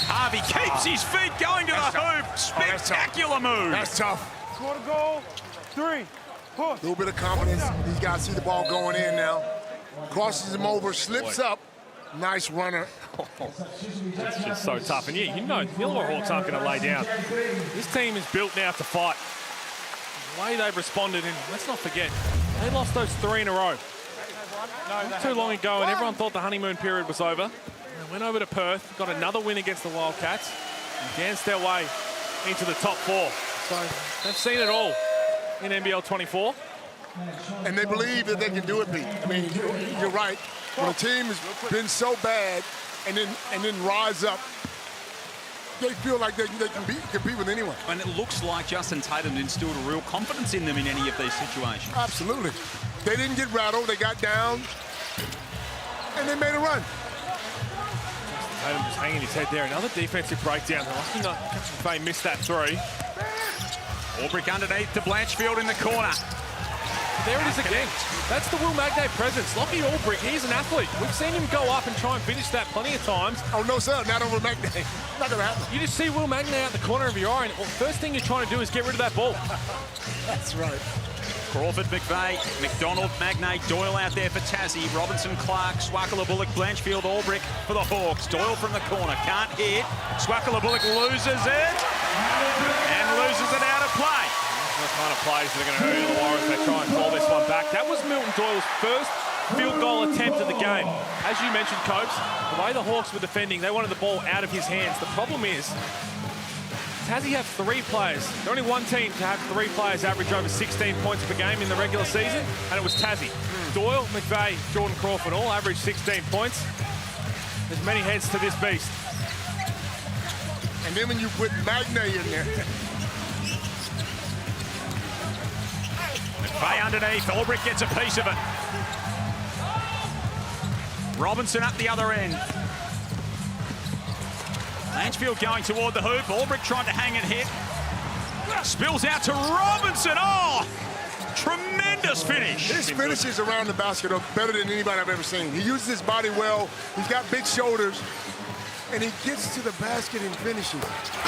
Harvey keeps his feet going to the hoop. Spectacular move. That's tough. Score to goal. 3. A little bit of confidence. These guys see the ball going in now. Crosses him over, slips up. Nice runner. It's just so tough. And yeah, you know, the Illawarra Hawks aren't going to lay down. This team is built now to fight. The way they've responded, and let's not forget, they lost those 3 in a row. Not too long ago, and everyone thought the honeymoon period was over. They went over to Perth, got another win against the Wildcats, and danced their way into the top 4. So they've seen it all in NBL24. And they believe that they can do it, Pete. I mean, you're right. When a team has been so bad and then rise up, they feel like they can compete with anyone. And it looks like Justin Tatum instilled a real confidence in them in any of these situations. Absolutely. They didn't get rattled. They got down, and they made a run. Tatum just hanging his head there. Another defensive breakdown. Lucky not they missed that 3. Albrecht underneath to Blanchfield in the corner. There it is again. That's the Will Magnay presence. Lockie Albrecht, he's an athlete. We've seen him go up and try and finish that plenty of times. Oh, no, sir, not over Magnay. Not going to happen. You just see Will Magnay out the corner of your eye, and the first thing you're trying to do is get rid of that ball. That's right. Crawford, McVeigh, McDonald, Magnay, Doyle out there for Tassie, Robinson, Clark, Swakala Bullock, Blanchfield, Albrecht for the Hawks. Doyle from the corner, can't hit. Swakala Bullock loses it and loses it out of play. The kind of plays that are going to hurt Illawarra as they try and call this one back. That was Milton Doyle's first field goal attempt of the game. As you mentioned, Copes, the way the Hawks were defending, they wanted the ball out of his hands. The problem is, Tassie have 3 players. They're only one team to have 3 players average over 16 points per game in the regular season, and it was Tassie. Doyle, McVeigh, Jordan Crawford all average 16 points. There's many heads to this beast. And then when you put Magnay in there. McVeigh underneath. Albrecht gets a piece of it. Robinson up the other end. Lanchfield going toward the hoop. Albrecht trying to hang and hit. Spills out to Robinson. Oh, tremendous finish. His finishes around the basket are better than anybody I've ever seen. He uses his body well. He's got big shoulders. and he gets to the basket and finishes.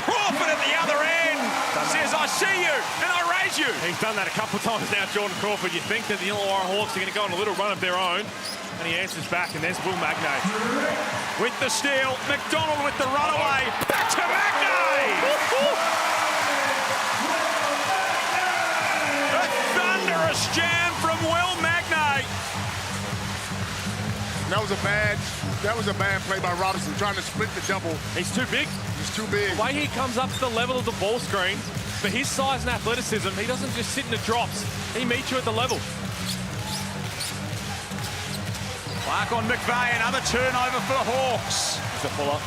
Crawford at the other end says, I see you and I raise you. He's done that a couple of times now, Jordan Crawford. You think that the Illawarra Hawks are going to go on a little run of their own, and he answers back, and there's Will Magnay. With the steal, McDonald with the runaway. Back to Magnay! A thunderous jam from Will Magnay. That was a bad play by Robinson, trying to split the double. He's too big. He's too big. The way he comes up to the level of the ball screen, for his size and athleticism, he doesn't just sit in the drops. He meets you at the level. Clark on McVeigh, another turnover for the Hawks. It's a pull-up.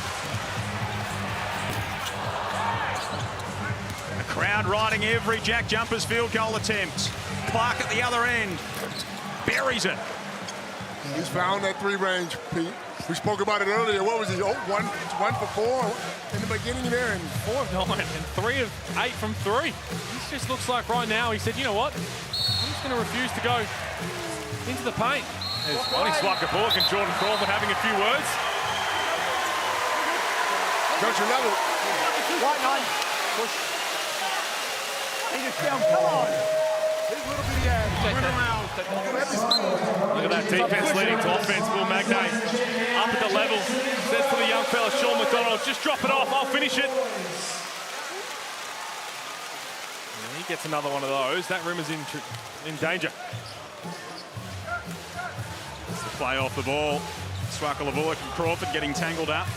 The crowd riding every JackJumpers field goal attempt. Clark at the other end. Buries it. He's found that three range, Pete. We spoke about it earlier. What was he? Oh, one for 4 in the beginning there. And 4 of 9 and 3 of 8 from 3. This just looks like right now he said, you know what? I'm just going to refuse to go into the paint. There's Lonnie Swaka-Bullock and Jordan Crawford having a few words. Coach, your level. Right, 9. Push. He just down. Come on. These little bitty ads. Run around. Look at that defense leading to offense. Will Magnay up at the level. Says to the young fella, Sean McDonald, just drop it off. I'll finish it. And he gets another one of those. That rim is in danger. Play off the ball. Swaka-Bullock and Crawford getting tangled up.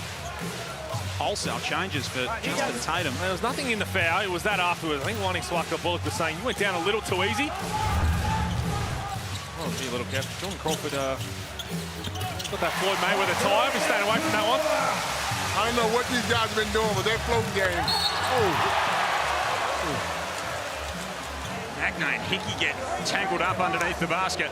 Wholesale changes for Justin Tatum. There was nothing in the foul. It was that afterwards. I think Lonnie Swaka-Bullock was saying, you went down a little too easy. Oh, gee, little cap. Jordan Crawford got that Floyd Mayweather tie. He's staying away from that one. I don't know what these guys have been doing with their floating game. Magnay and Hickey get tangled up underneath the basket.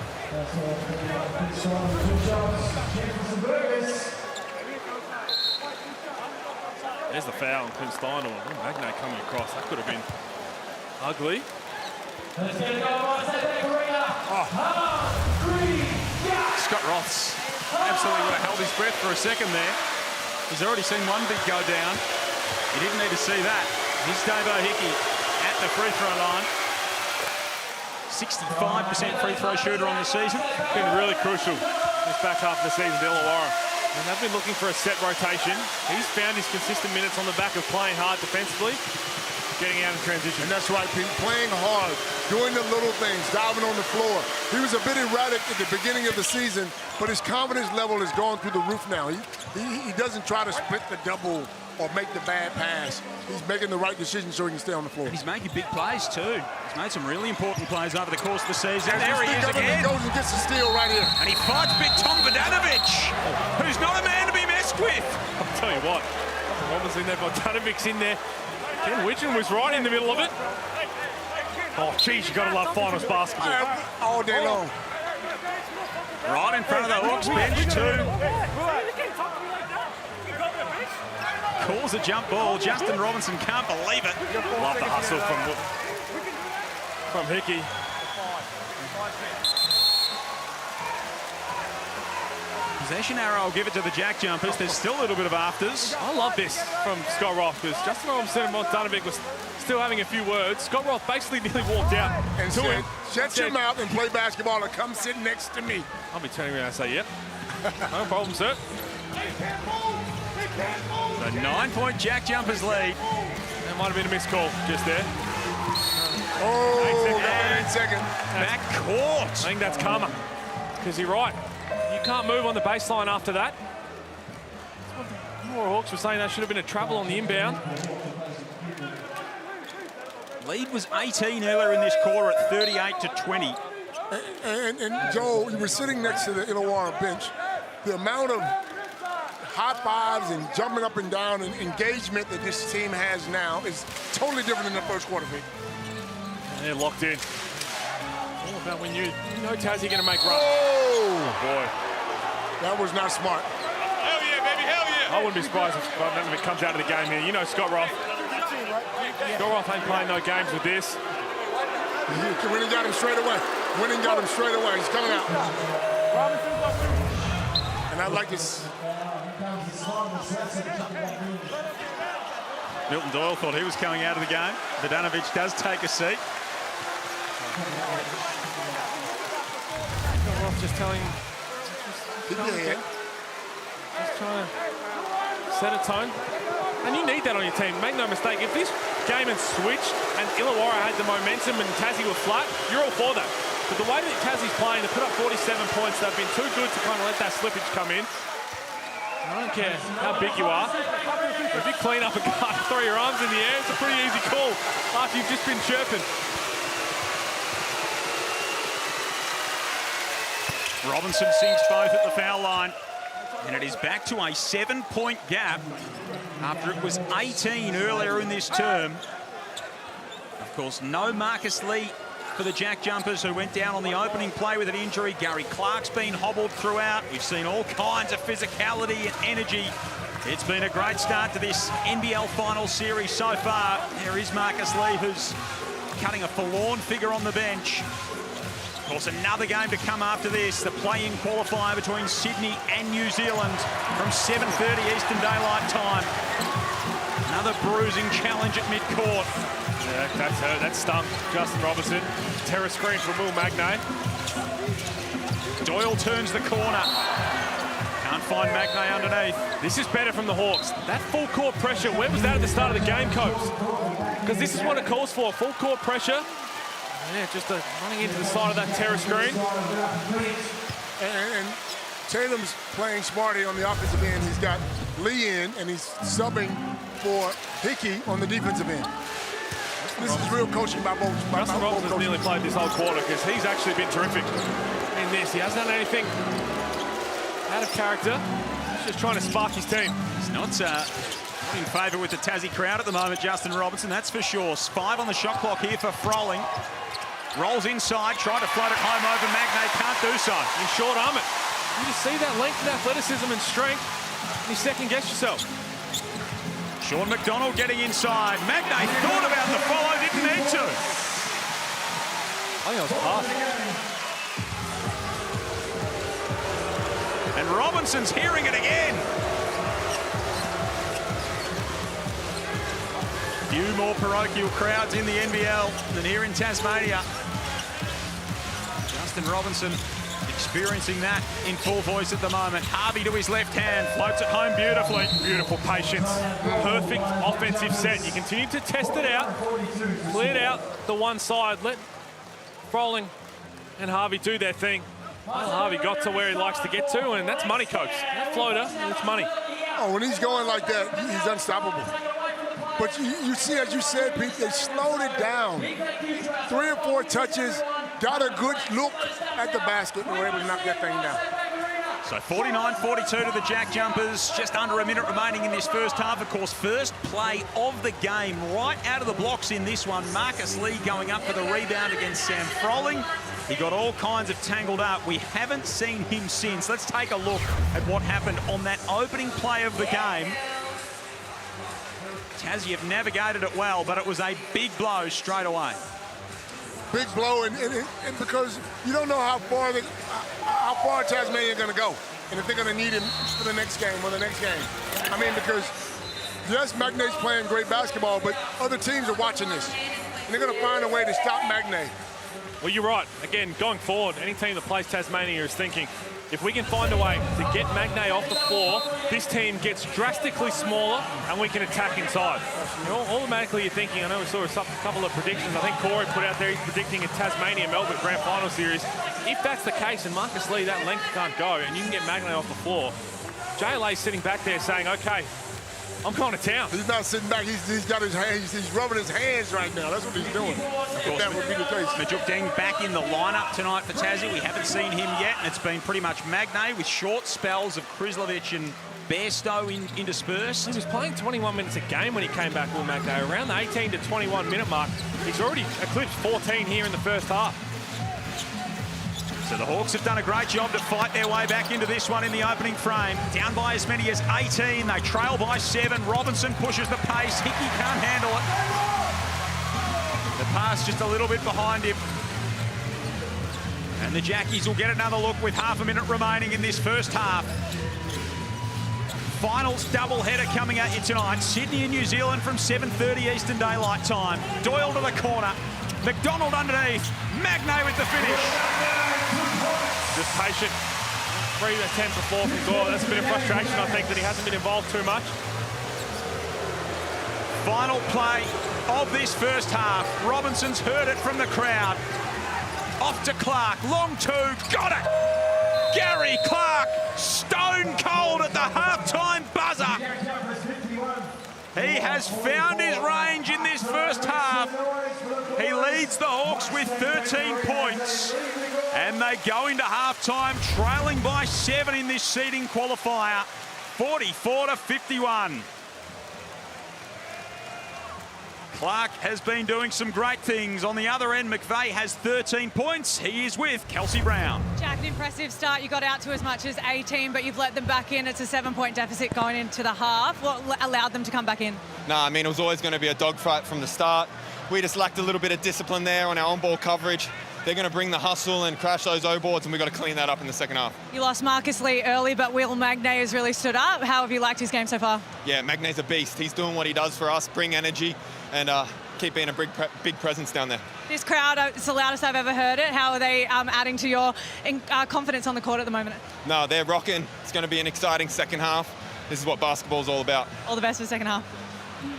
There's the foul on Clint Steindl. Oh, Magnay coming across. That could have been ugly. Scott Roth's absolutely would have held his breath for a second there. He's already seen one big go down. He didn't need to see that. Here's Davo Hickey at the free throw line. 65% free throw shooter on the season. Been really crucial this back half of the season to Illawarra. And they've been looking for a set rotation. He's found his consistent minutes on the back of playing hard defensively, getting out in transition. And that's right, Pete. Playing hard, doing the little things, diving on the floor. He was a bit erratic at the beginning of the season, but his confidence level is going through the roof now. He doesn't try to split the double or make the bad pass. He's making the right decision so he can stay on the floor. And he's making big plays too. He's made some really important plays over the course of the season. There he is again. He goes and gets a steal right here. And he fights big Tom Vodanovic, who's not a man to be messed with. I'll tell you what, Roberts in there, Bodanovic's in there. Ken Widgeon was right in the middle of it. Oh, geez, you got to love finals basketball. All day long. Right in front of the Hawks bench too. Calls a jump ball. Justin Robinson can't believe it. Love the hustle from Hickey. Possession arrow, I'll give it to the JackJumpers. There's still a little bit of afters. I love this from Scott Roth because Justin Robinson and Bodanovich was still having a few words. Scott Roth basically nearly walked out and to said, him. Shut your mouth and play basketball or come sit next to me. I'll be turning around and say, yep. No problem, sir. So 9-point JackJumpers lead. That might have been a missed call just there. Oh, 8 seconds. Back court. I think that's karma. Because you're right. You can't move on the baseline after that. The Illawarra Hawks were saying that should have been a travel on the inbound. Lead was 18 earlier in this quarter at 38-20. And Joe, you were sitting next to the Illawarra bench. The amount of high fives and jumping up and down and engagement that this team has now is totally different than the first quarter. And they're locked in. All about when you know Tassie going to make runs. Oh, boy. That was not smart. Hell yeah, baby, hell yeah. I wouldn't be surprised if it comes out of the game here. You know Scott Roth. Scott Roth ain't playing no games with this. Winning got him straight away. Winning got him straight away. He's coming out. And I like this. Milton Doyle thought he was coming out of the game. Vidanovic does take a seat. Just telling him, just trying to set a tone. And you need that on your team. Make no mistake, if this game had switched and Illawarra had the momentum and Tassie were flat, you're all for that. But the way that Tassie's playing, they put up 47 points. They've been too good to kind of let that slippage come in. I don't care how big you are. If you clean up a guard, throw your arms in the air, it's a pretty easy call after you've just been chirping. Robinson sinks both at the foul line. And it is back to a 7-point gap after it was 18 earlier in this term. Of course, no Marcus Lee for the JackJumpers, who went down on the opening play with an injury. Gary Clark's been hobbled throughout. We've seen all kinds of physicality and energy. It's been a great start to this NBL final series so far. There is Marcus Lee, who's cutting a forlorn figure on the bench. Of course, another game to come after this, the play-in qualifier between Sydney and New Zealand from 7:30 Eastern Daylight Time. Another bruising challenge at mid-court. Yeah, that's hurt. That stung Justin Robinson. Terror screen from Will Magnay. Doyle turns the corner. Can't find Magnay underneath. This is better from the Hawks. That full court pressure, where was that at the start of the game, Copes? Because this is what it calls for, full court pressure. Yeah, just running into the side of that terror screen. And Tatum's playing smarty on the offensive end. He's got Lee in, and he's subbing for Hickey on the defensive end. This is real coaching by both. Justin Robinson's nearly played this whole quarter because he's actually been terrific in this. He hasn't done anything out of character. He's just trying to spark his team. He's not in favour with the Tassie crowd at the moment, Justin Robinson, that's for sure. 5 on the shot clock here for Froling. Rolls inside, tried to float it home over Magnay, can't do so. You short arm it. You just see that length and athleticism and strength, and you second-guess yourself. Sean McDonald getting inside. Magnay thought about the follow, didn't need to. I think that was a pass. And Robinson's hearing it again. Few more parochial crowds in the NBL than here in Tasmania. Justin Robinson experiencing that in full voice at the moment. Harvey to his left hand, floats it home beautifully. Beautiful patience. Perfect offensive set. You continue to test it out, cleared out the one side, let Froling and Harvey do their thing. Well, Harvey got to where he likes to get to, and that's money, Coach. That floater, it's money. Oh, when he's going like that, he's unstoppable. But you see, as you said, Pete, they slowed it down. 3 or 4 touches, got a good look at the basket, and were able to knock that thing down. So 49-42 to the JackJumpers, just under a minute remaining in this first half. Of course, first play of the game, right out of the blocks in this one. Marcus Lee going up for the rebound against Sam Froling. He got all kinds of tangled up. We haven't seen him since. Let's take a look at what happened on that opening play of the game. Tassie have navigated it well, but it was a big blow straight away. Big blow, and because you don't know how far Tasmania are going to go, and if they're going to need him for the next game or the next game. I mean, because yes, Magnay's playing great basketball, but other teams are watching this, and they're going to find a way to stop Magnay. Well, you're right. Again, going forward, any team that plays Tasmania is thinking, if we can find a way to get Magnay off the floor, this team gets drastically smaller and we can attack inside. You know, automatically you're thinking, I know we saw a couple of predictions. I think Corey put out there, he's predicting a Tasmania-Melbourne Grand Final Series. If that's the case and Marcus Lee, that length can't go and you can get Magnay off the floor, JLA's sitting back there saying, okay, I'm going to town. He's not sitting back. He's got his hands. He's rubbing his hands right now. That's what he's doing. If that would be the case. Majuk Deng back in the lineup tonight for Tassie. We haven't seen him yet, and it's been pretty much Magnay with short spells of Krislovic and Bairstow interspersed. He was playing 21 minutes a game when he came back, Will Magnay. Around the 18 to 21 minute mark, he's already eclipsed 14 here in the first half. So the Hawks have done a great job to fight their way back into this one in the opening frame. Down by as many as 18. They trail by 7. Robinson pushes the pace. Hickey can't handle it. The pass just a little bit behind him. And the Jackies will get another look with half a minute remaining in this first half. finals doubleheader coming at you tonight. Sydney and New Zealand from 7:30 Eastern Daylight Time. Doyle to the corner. McDonald underneath. Magnay with the finish. Just patient. 3 attempts before from Doyle. That's a bit of frustration, I think, that he hasn't been involved too much. Final play of this first half. Robinson's heard it from the crowd. Off to Clark. Long two. Got it! Gary Clark, stone cold at the halftime buzzer. He has found his range in this first half. He leads the Hawks with 13 points. And they go into halftime trailing by 7 in this seeding qualifier, 44-51. Clark has been doing some great things. On the other end, McVeigh has 13 points. He is with Kelsey Brown. Jack, an impressive start. You got out to as much as 18, but you've let them back in. It's a 7-point deficit going into the half. What allowed them to come back in? I mean, it was always going to be a dogfight from the start. We just lacked a little bit of discipline there on our on-ball coverage. They're going to bring the hustle and crash those O-boards, and we've got to clean that up in the second half. You lost Marcus Lee early, but Will Magnay has really stood up. How have you liked his game so far? Yeah, Magnay's a beast. He's doing what he does for us, bring energy, and keep being a big presence down there. This crowd, it's the loudest I've ever heard it. How are they adding to your confidence on the court at the moment? No, they're rocking. It's going to be an exciting second half. This is what basketball's all about. All the best for the second half.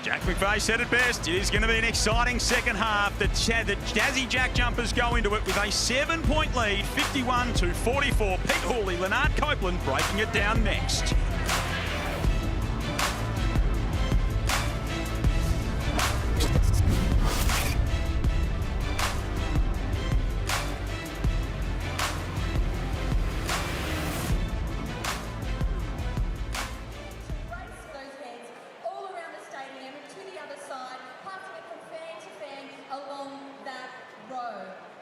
Jack McVeigh said it best. It is going to be an exciting second half. The Jazzy JackJumpers go into it with a 7-point lead, 51-44. Pete Hooley, Leonard Copeland breaking it down next.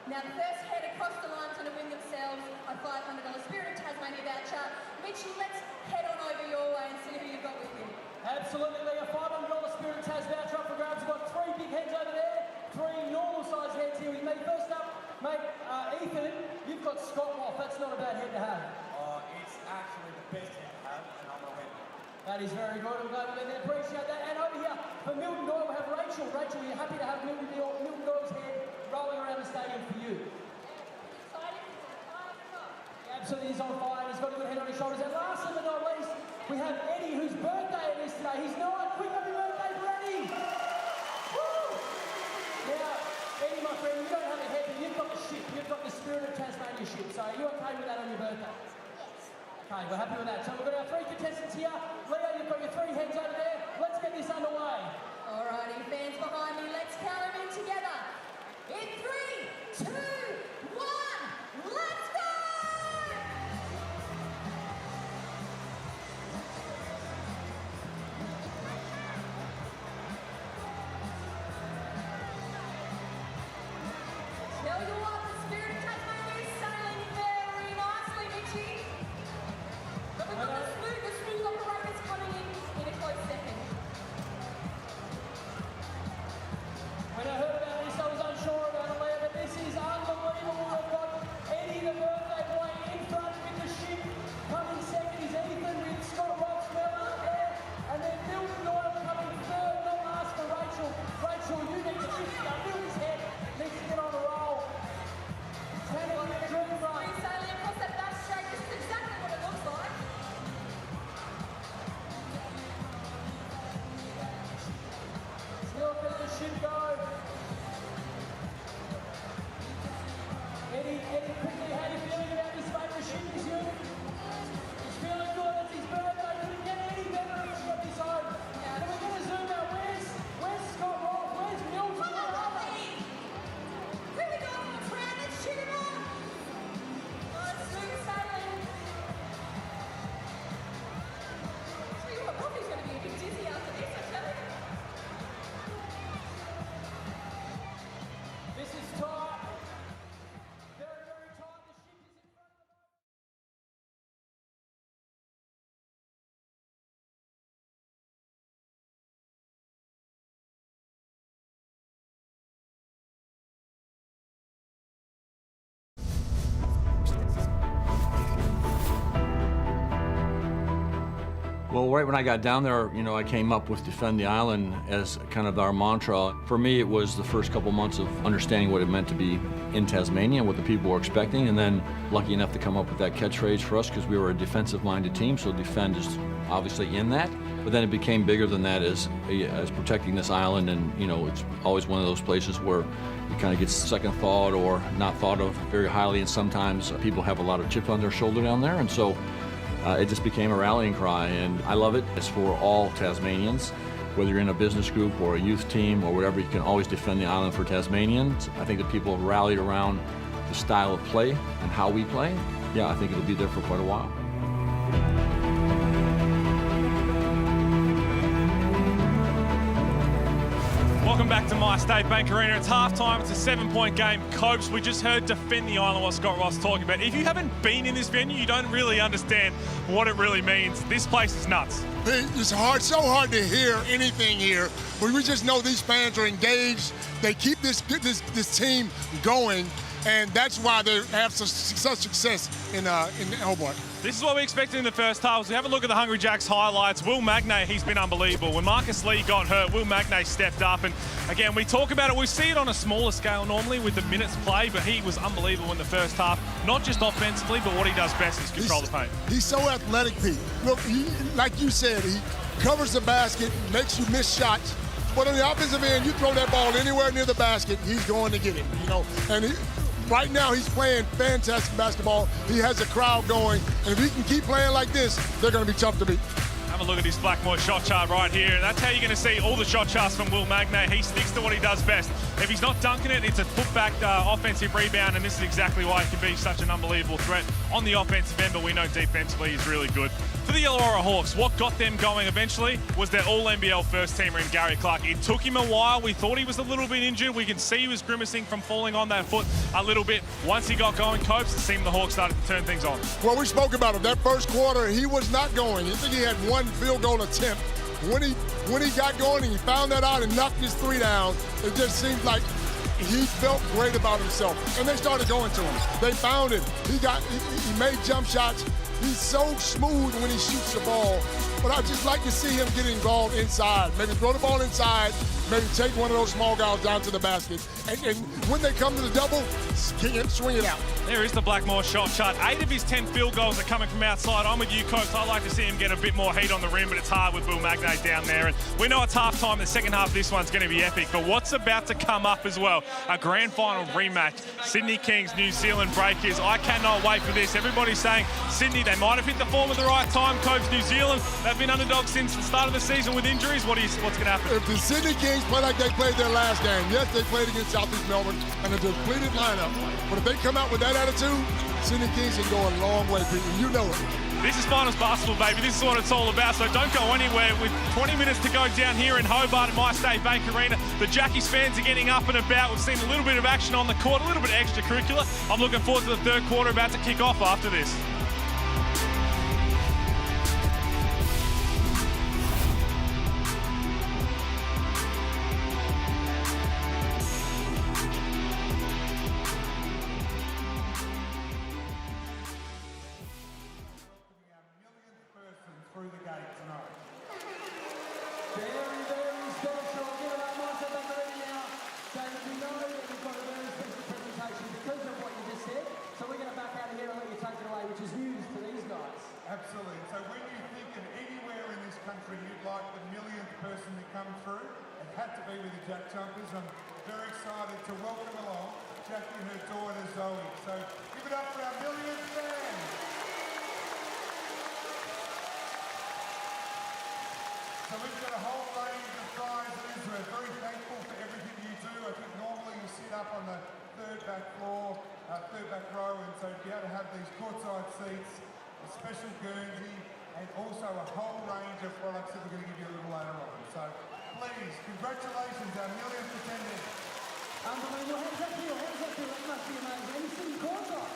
Now the first head across the line to win themselves a $500 Spirit of Tasmania voucher. Mitch, let's head on over your way and see who you've got with you. Absolutely, Lee. A $500 Spirit of Tas voucher up for grabs. We've got 3 big heads over there, 3 normal size heads here with me. First up, mate, Ethan, you've got Scott Moff. That's not a bad head to have. It's actually the best head to have, and I'm going to win. That is very good. I'm glad we appreciate that. And over here, for Milton Doyle, we have Rachel. Rachel, are you happy to have Milton Doyle's head rolling around the stadium for you? Absolutely, he's on fire. He's got a good head on his shoulders. And last but not least, we have Eddie, whose birthday it is today. He's 9. Quick, happy birthday for Eddie! Woo! Now, Eddie, my friend, you don't have a head, but you've got the ship. You've got the Spirit of Tasmania ship. So are you okay with that on your birthday? Yes. Okay, we're happy with that. So we've got our 3 contestants here. Leo, you've got your 3 heads over there. Let's get this underway. Alrighty, fans behind me, let's count them in together. In 3, 2, 1, let's go! Tell you what, the Spirit of Tasmania is sailing very nicely, Mitchie. But we've got the smooth operators coming in a close second. When I heard about this, I was unsure about it, Leah, but this is unbelievable. We've got Eddie the Well, right when I got down there, you know, I came up with Defend the Island as kind of our mantra. For me, it was the first couple months of understanding what it meant to be in Tasmania and what the people were expecting, and then lucky enough to come up with that catchphrase for us because we were a defensive-minded team, so defend is obviously in that. But then it became bigger than that as protecting this island, and you know, it's always one of those places where it kind of gets second thought or not thought of very highly, and sometimes people have a lot of chip on their shoulder down there, and so it just became a rallying cry, and I love it. It's for all Tasmanians, whether you're in a business group or a youth team or whatever, you can always defend the island for Tasmanians. I think that people have rallied around the style of play and how we play. Yeah, I think it'll be there for quite a while. Welcome back to My State Bank Arena. It's halftime. It's a 7-point game. Copes, we just heard Defend the Island, what Scott Ross talking about. If you haven't been in this venue, you don't really understand what it really means. This place is nuts. It's so hard to hear anything here, but we just know these fans are engaged. They keep this team going, and that's why they have such success in Hobart. This is what we expected in the first half. As we have a look at the Hungry Jacks highlights, Will Magnay, he's been unbelievable. When Marcus Lee got hurt, Will Magnay stepped up. And again, we talk about it. We see it on a smaller scale normally with the minutes played, but he was unbelievable in the first half. Not just offensively, but what he does best is control the paint. He's so athletic, Pete. Look, like you said, he covers the basket, makes you miss shots. But on the offensive end, you throw that ball anywhere near the basket, he's going to get it. You know, and right now, he's playing fantastic basketball. He has a crowd going, and if he can keep playing like this, they're going to be tough to beat. Have a look at his Blackmore shot chart right here. That's how you're going to see all the shot charts from Will Magnay. He sticks to what he does best. If he's not dunking it, it's a putback offensive rebound, and this is exactly why he can be such an unbelievable threat on the offensive end, but we know defensively he's really good. For the Illawarra Hawks, what got them going eventually was their All-NBL first-teamer in Gary Clark. It took him a while. We thought he was a little bit injured. We can see he was grimacing from falling on that foot a little bit. Once he got going, Copes, it seemed the Hawks started to turn things on. Well, we spoke about it. That first quarter, he was not going. I think he had one field goal attempt. When he got going and he found that out and knocked his three down, it just seemed like he felt great about himself. And they started going to him. They found him. He made jump shots. He's so smooth when he shoots the ball. But I just like to see him get involved inside. Maybe throw the ball inside, maybe take one of those small guys down to the basket. And when they come to the double, swing it out. There is the Blackmore shot chart. 8 of his 10 field goals are coming from outside. I'm with you, Copes. I like to see him get a bit more heat on the rim, but it's hard with Will Magnay down there. And we know it's halftime. The second half of this one's going to be epic. But what's about to come up as well? A grand final rematch. Sydney Kings, New Zealand Breakers. I cannot wait for this. Everybody's saying Sydney, they might have hit the form at the right time. Copes, New Zealand, they've been underdogs since the start of the season with injuries. What's going to happen? If the Sydney Kings play like they played their last game, yes, they played against Southeast Melbourne and a depleted lineup. But if they come out with that attitude, Sydney Kings can go a long way, Pete, and you know it. This is finals basketball, baby. This is what it's all about, so don't go anywhere. With 20 minutes to go down here in Hobart at My State Bank Arena, the Jackies fans are getting up and about. We've seen a little bit of action on the court, a little bit of extracurricular. I'm looking forward to the third quarter about to kick off after this. Through the gate tonight. Very, very special. Get away, My State Bank Arena now. David, we know that we've got a very special presentation because of what you just said. So we're going to back out of here and let you take it away, which is news to these guys. Absolutely. So when you think of anywhere in this country you'd like the millionth person to come through, it had to be with the JackJumpers. I'm very excited to welcome along Jackie and her daughter Zoe. So give it up for our millionth fan. So we've got a whole range of prizes. We're very thankful for everything you do. I think normally you sit up on the third back row, and so to be able to have these courtside seats, a special Guernsey, and also a whole range of products that we're going to give you a little later on. So please, congratulations, our millionth attendee. Unbelievable. How does that feel? That must be amazing. And you're sitting courtside.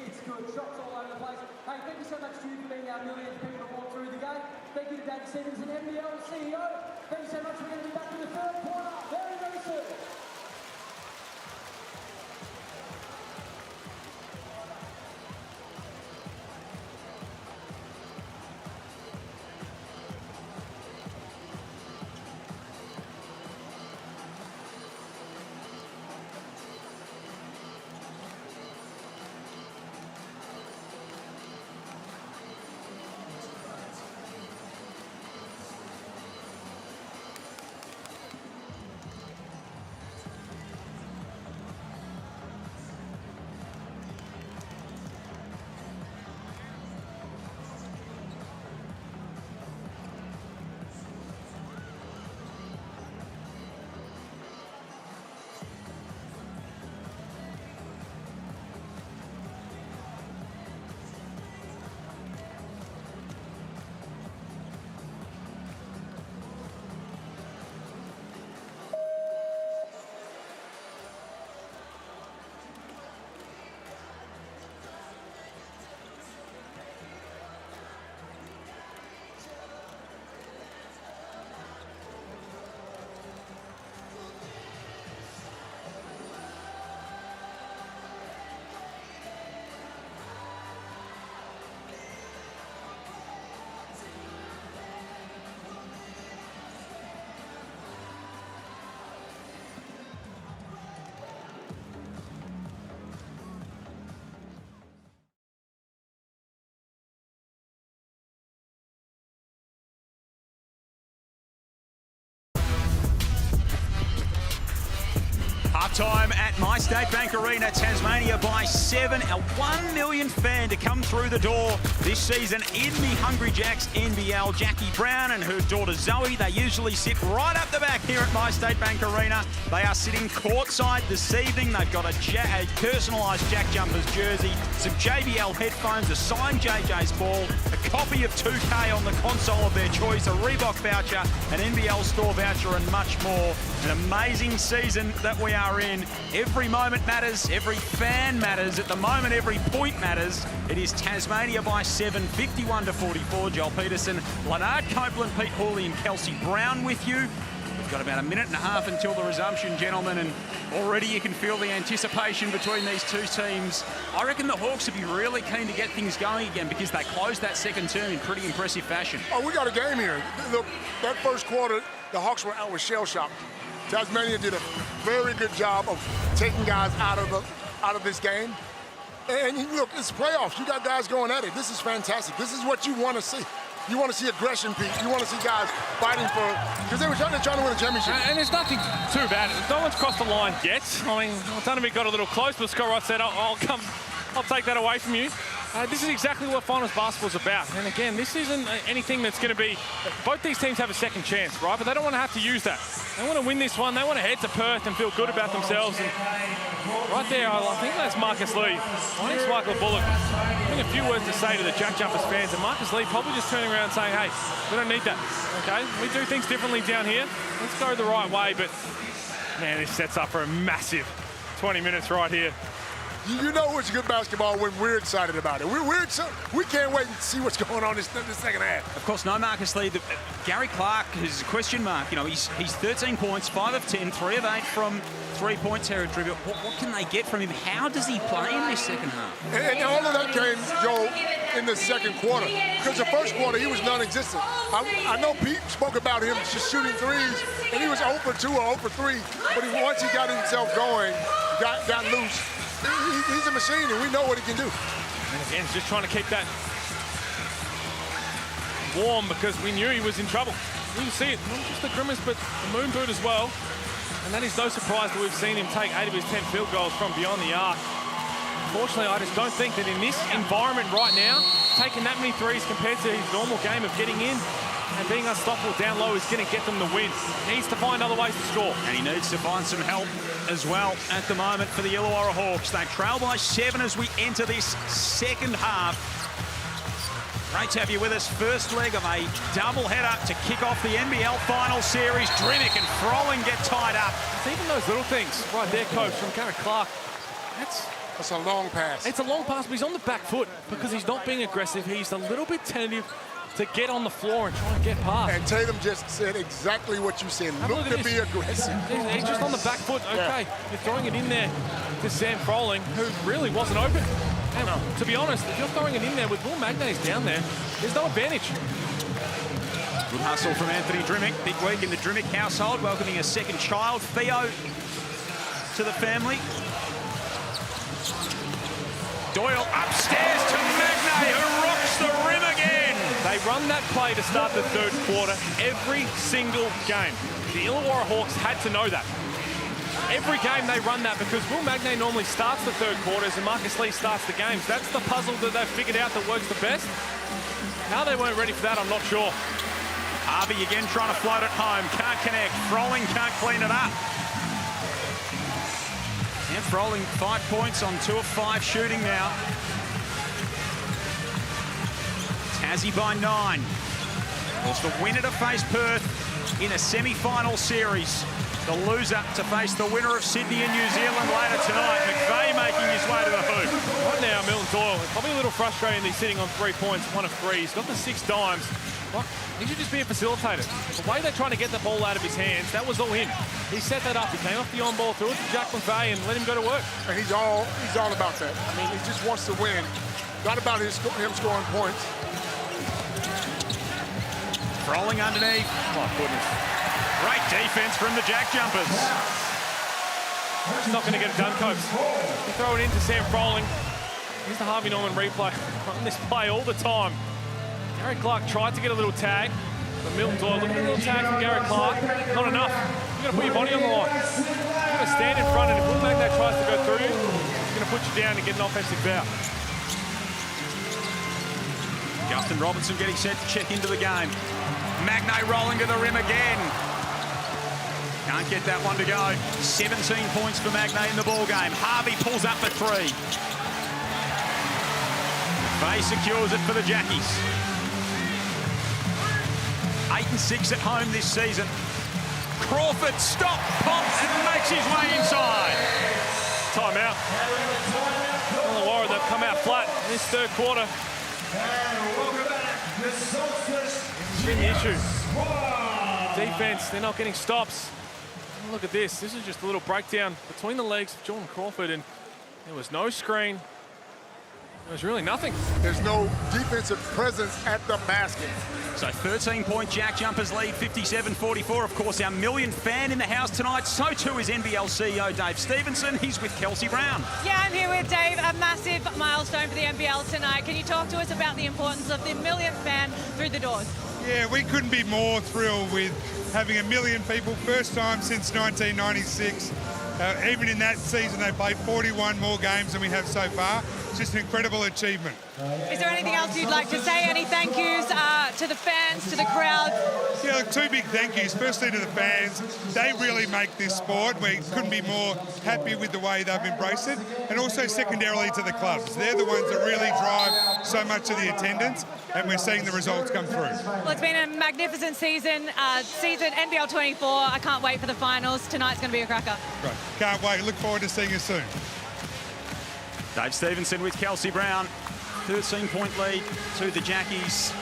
It's good. Shots all over the place. Hey, thank you so much to you for being our millionth people to walk through the gate. Thank you to David Stevens and NBL CEO. Thank you so much. We're going to be back in the third quarter very, very soon. halftime at My State Bank Arena, Tasmania by 7. A 1 millionth fan to come through the door this season in the Hungry Jacks NBL. Jackie Brown and her daughter Zoe, they usually sit right up the back here at My State Bank Arena. They are sitting courtside this evening. They've got a personalised JackJumpers jersey, some JBL headphones, a signed JJ's ball, a copy of 2K on the console of their choice, a Reebok voucher, an NBL store voucher and much more. An amazing season that we are in. Every moment matters, every fan matters. At the moment, every point matters. It is Tasmania by 7, 51-44. Joel Peterson, Leonard Copeland, Pete Hawley and Kelsey Brown with you. We've got about a minute and a half until the resumption, gentlemen, and already you can feel the anticipation between these two teams. I reckon the Hawks would be really keen to get things going again because they closed that second term in pretty impressive fashion. Oh, we got a game here. Look, that first quarter, the Hawks were out with shell-shocked. Tasmania did a very good job of taking guys out of this game. And look, it's playoffs. You got guys going at it. This is fantastic. This is what you want to see. You want to see aggression, Pete. You want to see guys fighting for, because they were trying to win a championship. And there's nothing too bad. No one's crossed the line yet. I mean, Tatum got a little close, but Scott Ross said, I'll take that away from you. This is exactly what finals basketball is about. And again, this isn't anything that's going to be... Both these teams have a second chance, right? But they don't want to have to use that. They want to win this one. They want to head to Perth and feel good about themselves. And right there, I think that's Marcus Lee. My name's Michael Bullock. I think a few words to say to the JackJumpers fans. And Marcus Lee probably just turning around and saying, hey, we don't need that, okay? We do things differently down here. Let's go the right way. But, man, this sets up for a massive 20 minutes right here. You know it's good basketball when we're excited about it. We can't wait and see what's going on in the second half. Of course, no Marcus Lee. Gary Clark is a question mark. You know, he's 13 points, 5 of 10, 3 of 8 from three-point territory. But what can they get from him? How does he play in this second half? And all of that came, Joe, in the second quarter. Because the first quarter, he was non-existent. I know Pete spoke about him just shooting threes, and he was 0 for 2 or 0 for 3. But once he got himself going, got loose, he's a machine, and we know what he can do. And again, just trying to keep that warm because we knew he was in trouble. You can see it, not just the grimace, but the moon boot as well. And that is no surprise that we've seen him take 8 of his 10 field goals from beyond the arc. Unfortunately, I just don't think that in this environment right now, taking that many threes compared to his normal game of getting in and being unstoppable down low is going to get them the win. He needs to find other ways to score. And he needs to find some help as well at the moment for the Illawarra Hawks. They trail by 7 as we enter this second half. Great to have you with us. First leg of a doubleheader to kick off the NBL final series. Drimmick and Froling get tied up. It's even those little things right there, coach, from Gary Clark. That's a long pass. It's a long pass, but he's on the back foot because he's not being aggressive. He's a little bit tentative to get on the floor and try and get past. And Tatum just said exactly what you said. Look to be aggressive. He's just on the back foot. Okay, you're throwing it in there to Sam Froling, who really wasn't open. And to be honest, if you're throwing it in there with Will Magnay down there, there's no advantage. Good hustle from Anthony Drimmick. Big week in the Drimmick household, welcoming a second child, Theo, to the family. Doyle upstairs to Magnay, who rocks the rim again. They run that play to start the third quarter every single game. The Illawarra Hawks had to know that. Every game they run that because Will Magnay normally starts the third quarters and Marcus Lee starts the games. That's the puzzle that they've figured out that works the best. How they weren't ready for that, I'm not sure. Harvey again trying to float it home. Can't connect. Froling can't clean it up. And Froling 5 points on 2 of 5 shooting now. Tassie by 9. Was the winner to face Perth in a semi-final series. The loser to face the winner of Sydney and New Zealand later tonight. McVeigh making his way to the hoop. Right now, Milton Doyle, probably a little frustrating that he's sitting on 3 points, 1 of 3. He's got the 6 dimes. Well, he should just be a facilitator. The way they're trying to get the ball out of his hands, that was all him. He set that up. He came off the on-ball, threw it to Jack McVeigh and let him go to work. And he's all about that. I mean, he just wants to win. Not about him scoring points. Rolling underneath. Oh, goodness. Great defense from the JackJumpers. He's not going to get it done, Copes. You throw it into Sam Froling. Here's the Harvey Norman replay. On this play all the time. Gary Clark tried to get a little tag, but Milton Doyle, look at the little tag from Gary Clark. Not enough. You've got to put your body on the line. You've got got to stand in front, and if Will Magnay tries to go through you, he's going to put you down and get an offensive foul. Justin Robinson getting set to check into the game. Magnay rolling to the rim again. Can't get that one to go. 17 points for Magnay in the ball game. Harvey pulls up the three. Bay secures it for the Jackies. 8-6 at home this season. Crawford stop, pops and makes his way inside. Timeout. Illawarra, they've come out flat in this third quarter. It's been the issue. Defense, they're not getting stops. Look at this. This is just a little breakdown between the legs of Jordan Crawford, and there was no screen. There was really nothing. There's no defensive presence at the basket. So 13-point JackJumpers lead, 57-44. Of course, our millionth fan in the house tonight. So too is NBL CEO Dave Stevenson. He's with Kelsey Brown. Yeah, I'm here with Dave. A massive milestone for the NBL tonight. Can you talk to us about the importance of the millionth fan through the doors? Yeah, we couldn't be more thrilled with having 1 million people. First time since 1996. Even in that season, they played 41 more games than we have so far. It's just an incredible achievement. Is there anything else you'd like to say? Any thank yous to the fans, to the crowd? Yeah, look, 2 big thank yous. Firstly to the fans. They really make this sport. We couldn't be more happy with the way they've embraced it. And also secondarily to the clubs. They're the ones that really drive so much of the attendance, and we're seeing the results come through. Well, it's been a magnificent season, NBL24. I can't wait for the finals. Tonight's going to be a cracker. Right. Can't wait. Look forward to seeing you soon. Dave Stevenson with Kelsey Brown. 13-point lead to the Jackies.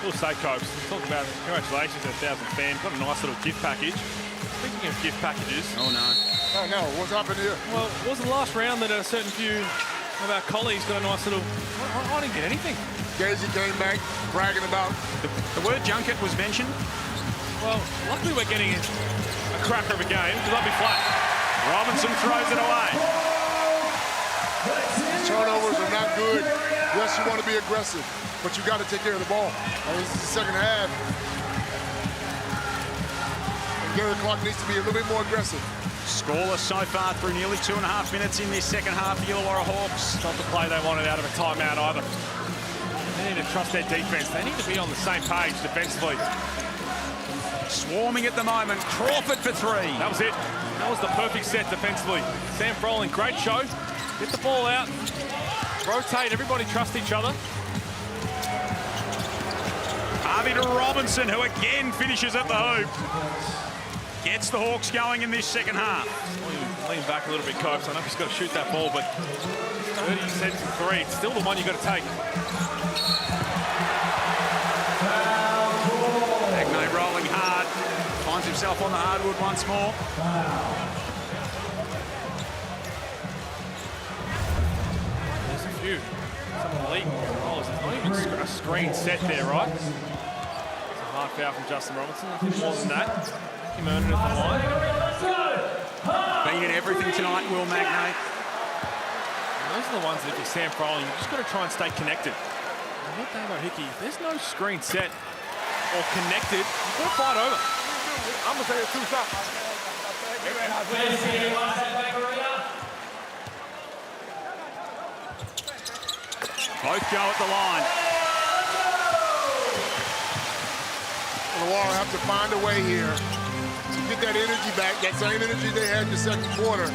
We'll say, Copes, talk about congratulations to 1,000 fans. Got a nice little gift package. Speaking of gift packages. Oh, no. Oh, no. What's happened here? Well, it was the last round that a certain few of our colleagues got a nice little... I didn't get anything. Gazy came back bragging about... The word junket was mentioned. Well, luckily we're getting a cracker of a game, because I'll be flat. Robinson throws it away. Turnovers are not good. Yes, you want to be aggressive, but you got to take care of the ball. This is the second half. And Gary Clark needs to be a little bit more aggressive. Scoreless so far through nearly 2.5 minutes in this second half. The Illawarra Hawks. Not the play they wanted out of a timeout either. They need to trust their defense. They need to be on the same page defensively. Swarming at the moment. Crawford for three. That was it. That was the perfect set defensively. Sam Froling, great show. Get the ball out. Rotate. Everybody trust each other. Harvey to Robinson, who again finishes at the hoop. Gets the Hawks going in this second half. Lean back a little bit, Copes. I know he's got to shoot that ball, but 30% from three. It's still the one you got to take. Magnay rolling hard. Finds himself on the hardwood once more. There's a few. Someone leading. Oh, it's not even a screen set there, right? It's a hard foul from Justin Robinson. I think more than that. He earned it at the line. Been in everything tonight, Will Magnay. And those are the ones that if you're Sam Froling, you've just got to try and stay connected. And with Davo Hickey, if there's no screen set or connected, you've got to fight over. I'm going to say it's 2 shots. Both go at the line. Illawarra have to find a way here to get that energy back, that same energy they had in the second quarter.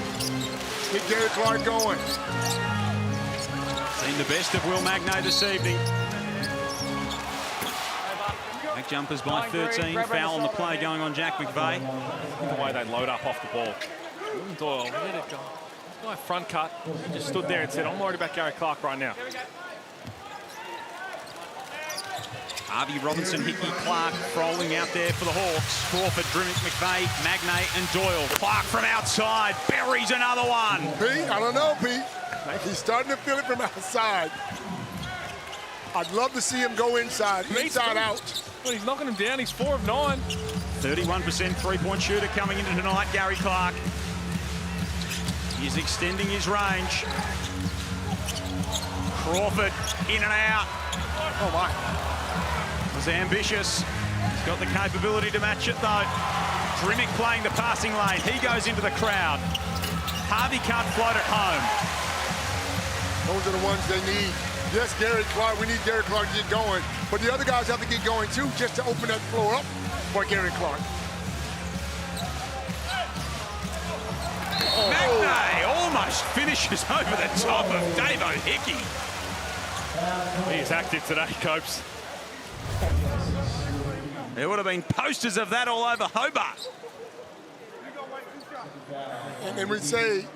Get Gary Clark going. Seen the best of Will Magnay this evening. JackJumpers by 13. Foul on the play going on Jack McVeigh. The way they load up off the ball. Doyle, let it go. This guy front cut. He just stood there and said, I'm worried about Gary Clark right now. Harvey, Robinson, Hickey, Clark rolling out there for the Hawks. Crawford, Drimmick, McVeigh, Magnay and Doyle. Clark from outside, buries another one. Pete, I don't know, Pete. He's starting to feel it from outside. I'd love to see him go inside out. Well, he's knocking him down. He's 4 of 9. 31% three-point shooter coming into tonight, Gary Clark. He's extending his range. Crawford in and out. Oh, my. Was ambitious. He's got the capability to match it, though. Drimmick playing the passing lane. He goes into the crowd. Harvey can't float it home. Those are the ones they need. Yes, Gary Clark, we need Gary Clark to get going, but the other guys have to get going too, just to open that floor up for Gary Clark. Magnay almost finishes over the top of Dave O'Hickey. He is active today, Copes. There would have been posters of that all over Hobart. And we say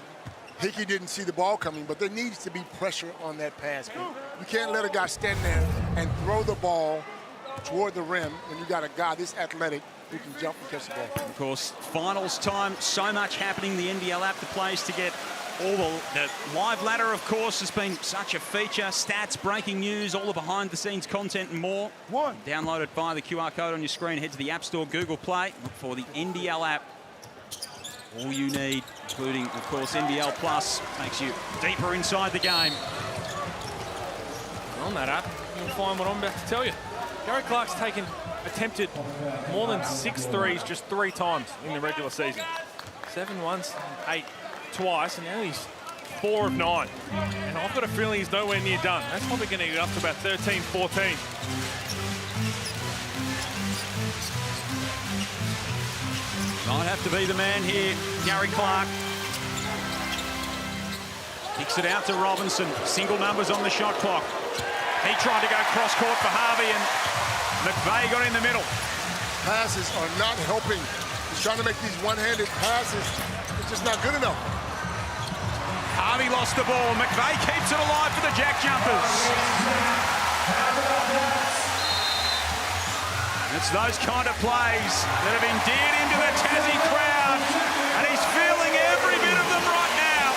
Hickey didn't see the ball coming, but there needs to be pressure on that pass. You can't let a guy stand there and throw the ball toward the rim when you got a guy this athletic who can jump and catch the ball. Of course, finals time, so much happening. The NBL app, the players to get all the live ladder, of course, has been such a feature. Stats, breaking news, all the behind-the-scenes content and more. Download it via the QR code on your screen. Head to the App Store, Google Play. Look for the NBL app. All you need, including, of course, NBL Plus, takes you deeper inside the game. On that app, you'll find what I'm about to tell you. Gary Clark's attempted more than 6 threes just 3 times in the regular season. 7 once, 8 twice, and now he's 4 of 9. And I've got a feeling he's nowhere near done. That's probably going to get up to about 13, 14. Might have to be the man here, Gary Clark. Kicks it out to Robinson. Single numbers on the shot clock. He tried to go cross-court for Harvey, and McVeigh got in the middle. Passes are not helping. He's trying to make these one-handed passes. It's just not good enough. Harvey lost the ball. McVeigh keeps it alive for the JackJumpers. It's those kind of plays that have endeared him to the Tassie crowd, and he's feeling every bit of them right now.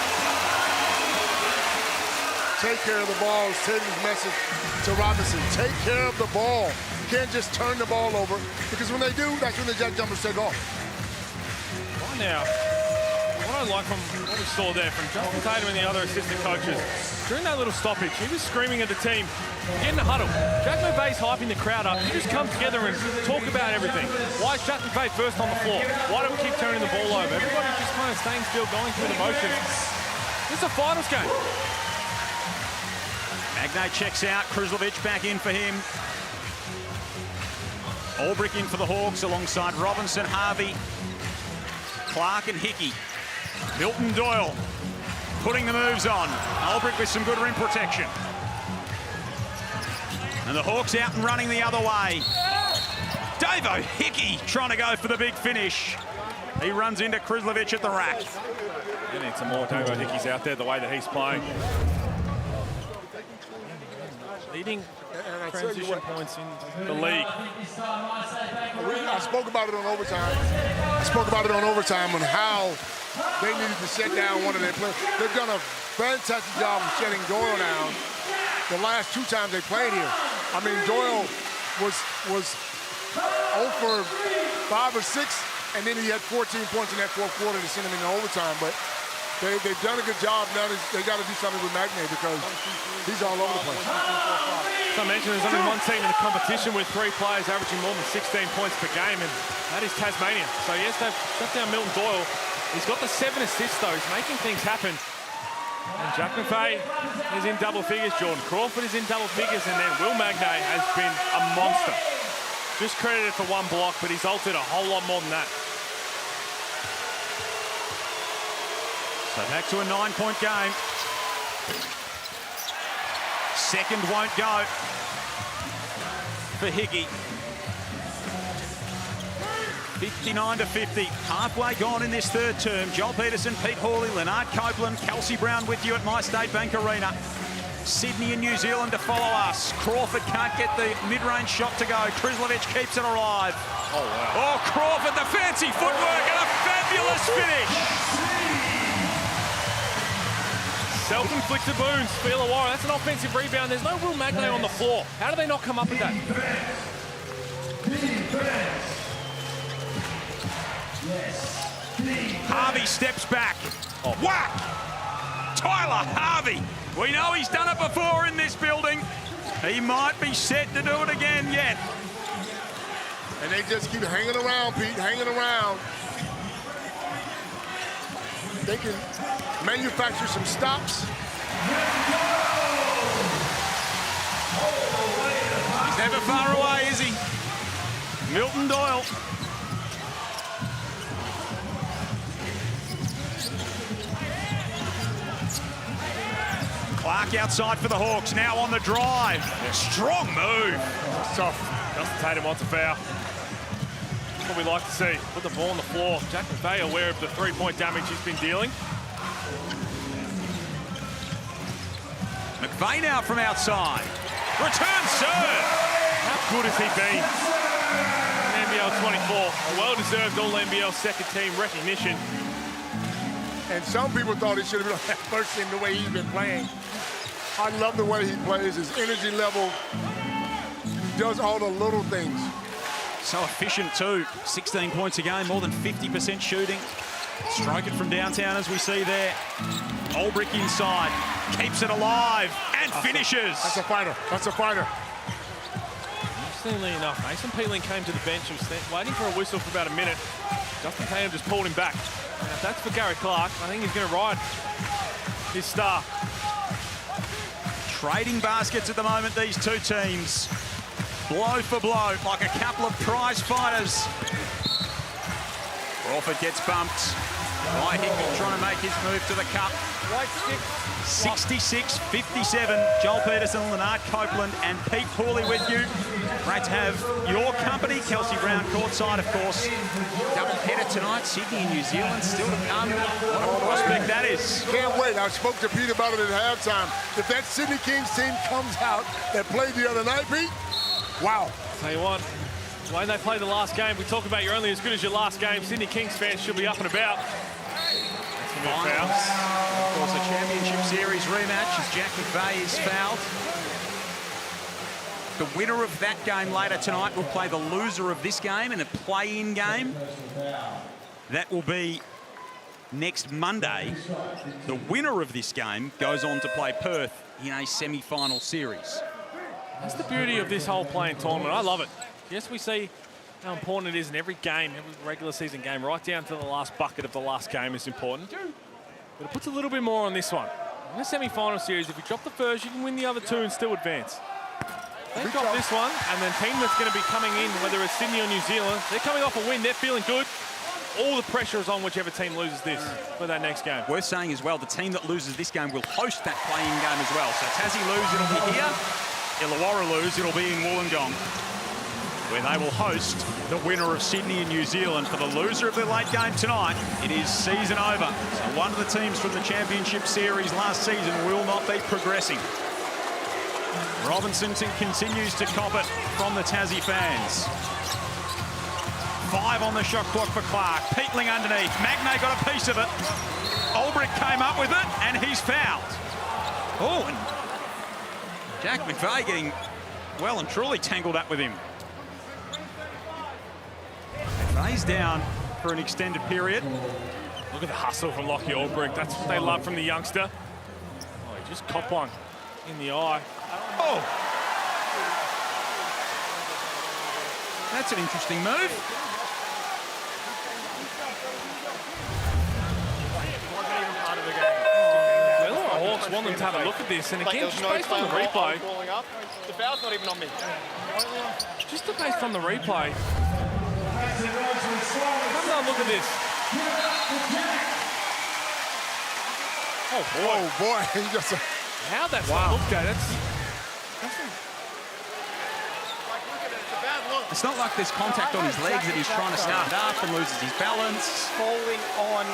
Take care of the ball is Tatum's message to Robinson. Take care of the ball. You can't just turn the ball over, because when they do, that's when the JackJumpers take off. Right now, what I like from what we saw there from Justin Tatum and the other assistant coaches, during that little stoppage, he was screaming at the team, get in the huddle. Jack McVeigh's hyping the crowd up. You just come together and talk about everything. Why is Jack McVeigh first on the floor? Why do we keep turning the ball over? Everybody's just kind of staying still, going through the motions. This is a finals game. Magnay checks out. Kruzlovic back in for him. Albrick in for the Hawks alongside Robinson, Harvey, Clark and Hickey. Milton Doyle putting the moves on. Albrick with some good rim protection. And the Hawks out and running the other way. Dave O'Hickey trying to go for the big finish. He runs into Kruzlovic at the rack. You need some more Dave O'Hickey's out there the way that he's playing. Leading transition points in the league. I spoke about it on overtime. On how they needed to shut down one of their players. They've done a fantastic job of shutting Doyle down the last 2 times they played here. I mean, Doyle was 0 for 5 or 6, and then he had 14 points in that 4th quarter to send him into overtime. But they've done a good job. Now they got to do something with Magnay, because he's all over the place. So I mentioned there's only one team in the competition with 3 players averaging more than 16 points per game, and that is Tasmania. So yes, they've shut down Milton Doyle. He's got the 7 assists though. He's making things happen. And Jack McVeigh is in double figures. Jordan Crawford is in double figures, and then Will Magnay has been a monster. Just credited for 1 block, but he's altered a whole lot more than that. So back to a 9-point game. Second won't go for Hickey. 59-50, halfway gone in this 3rd term. Joel Peterson, Pete Hawley, Leonard Copeland, Kelsey Brown with you at My State Bank Arena. Sydney and New Zealand to follow us. Crawford can't get the mid-range shot to go. Kruzlovic keeps it alive. Oh, wow. Oh, Crawford, the fancy footwork and a fabulous finish. Self-inflicted wounds for Illawarra. That's an offensive rebound. There's no Will Magnay on the floor. How do they not come up with that? Harvey steps back. Oh. Whack! Tyler Harvey. We know he's done it before in this building. He might be set to do it again yet. And they just keep hanging around, Pete, hanging around. They can manufacture some stops. He's never far away, is he? Milton Doyle. Clark outside for the Hawks, now on the drive. Strong move. Tough. Justin Tatum wants a foul. That's what we like to see. Put the ball on the floor. Jack McVay aware of the three-point damage he's been dealing. McVay now from outside. Return serve. How good has he been? NBL 24, a well-deserved All-NBL second team recognition. And some people thought he should have been on that first team the way he's been playing. I love the way he plays, his energy level. He does all the little things. So efficient too. 16 points a game, more than 50% shooting. Stroke it from downtown as we see there. Olbrich inside, keeps it alive and finishes. That's a fighter, that's a fighter. Interestingly enough, Mason Peeling came to the bench and was waiting for a whistle for about a minute. Justin Tatum just pulled him back. Now, if that's for Gary Clark, I think he's going to ride his star. Trading baskets at the moment, these two teams. Blow for blow, like a couple of prize fighters. Crawford gets bumped. By Hickman trying to make his move to the cup. 66-57. Joel Peterson, Lennard Copeland and Pete Pooley with you. Great to have your company. Kelsey Brown courtside, of course. Double header tonight. Sydney and New Zealand still to come. What a prospect that is. Can't wait. I spoke to Pete about it at halftime. If that Sydney Kings team comes out that played the other night, Pete, wow. Tell you what, when they play the last game, we talk about you're only as good as your last game. Sydney Kings fans should be up and about. Finals. Of course, a championship series rematch as Jack McVay is fouled. The winner of that game later tonight will play the loser of this game in a play-in game. That will be next Monday. The winner of this game goes on to play Perth in a semi-final series. That's the beauty of this whole playing tournament. I love it. Yes, we see how important it is in every game, every regular season game, right down to the last bucket of the last game is important. But it puts a little bit more on this one. In the semi-final series, if you drop the first, you can win the other two and still advance. They drop this one, and then team that's going to be coming in, whether it's Sydney or New Zealand, they're coming off a win, they're feeling good. All the pressure is on whichever team loses this for that next game. Worth saying as well, the team that loses this game will host that play-in game as well. So Tassie lose, it'll be here. Illawarra lose, it'll be in Wollongong, where they will host the winner of Sydney and New Zealand. For the loser of the late game tonight, it is season over. So one of the teams from the championship series last season will not be progressing. Robinson continues to cop it from the Tassie fans. 5 on the shot clock for Clark. Peetling underneath. Magnay got a piece of it. Olbrich came up with it, and he's fouled. Oh, and Jack McVay getting well and truly tangled up with him. McVay's down for an extended period. Look at the hustle from Lockie Olbrich. That's what they love from the youngster. Oh, he just copped one in the eye. Oh! That's an interesting move. The Hawks want them to have a look at this, and again, just based on the replay. The foul's not even on me. Just based on the replay. Come on, look at this. Oh boy. How that's looked at. It's not like there's contact on his legs and he's trying to stand up and loses his balance. Falling on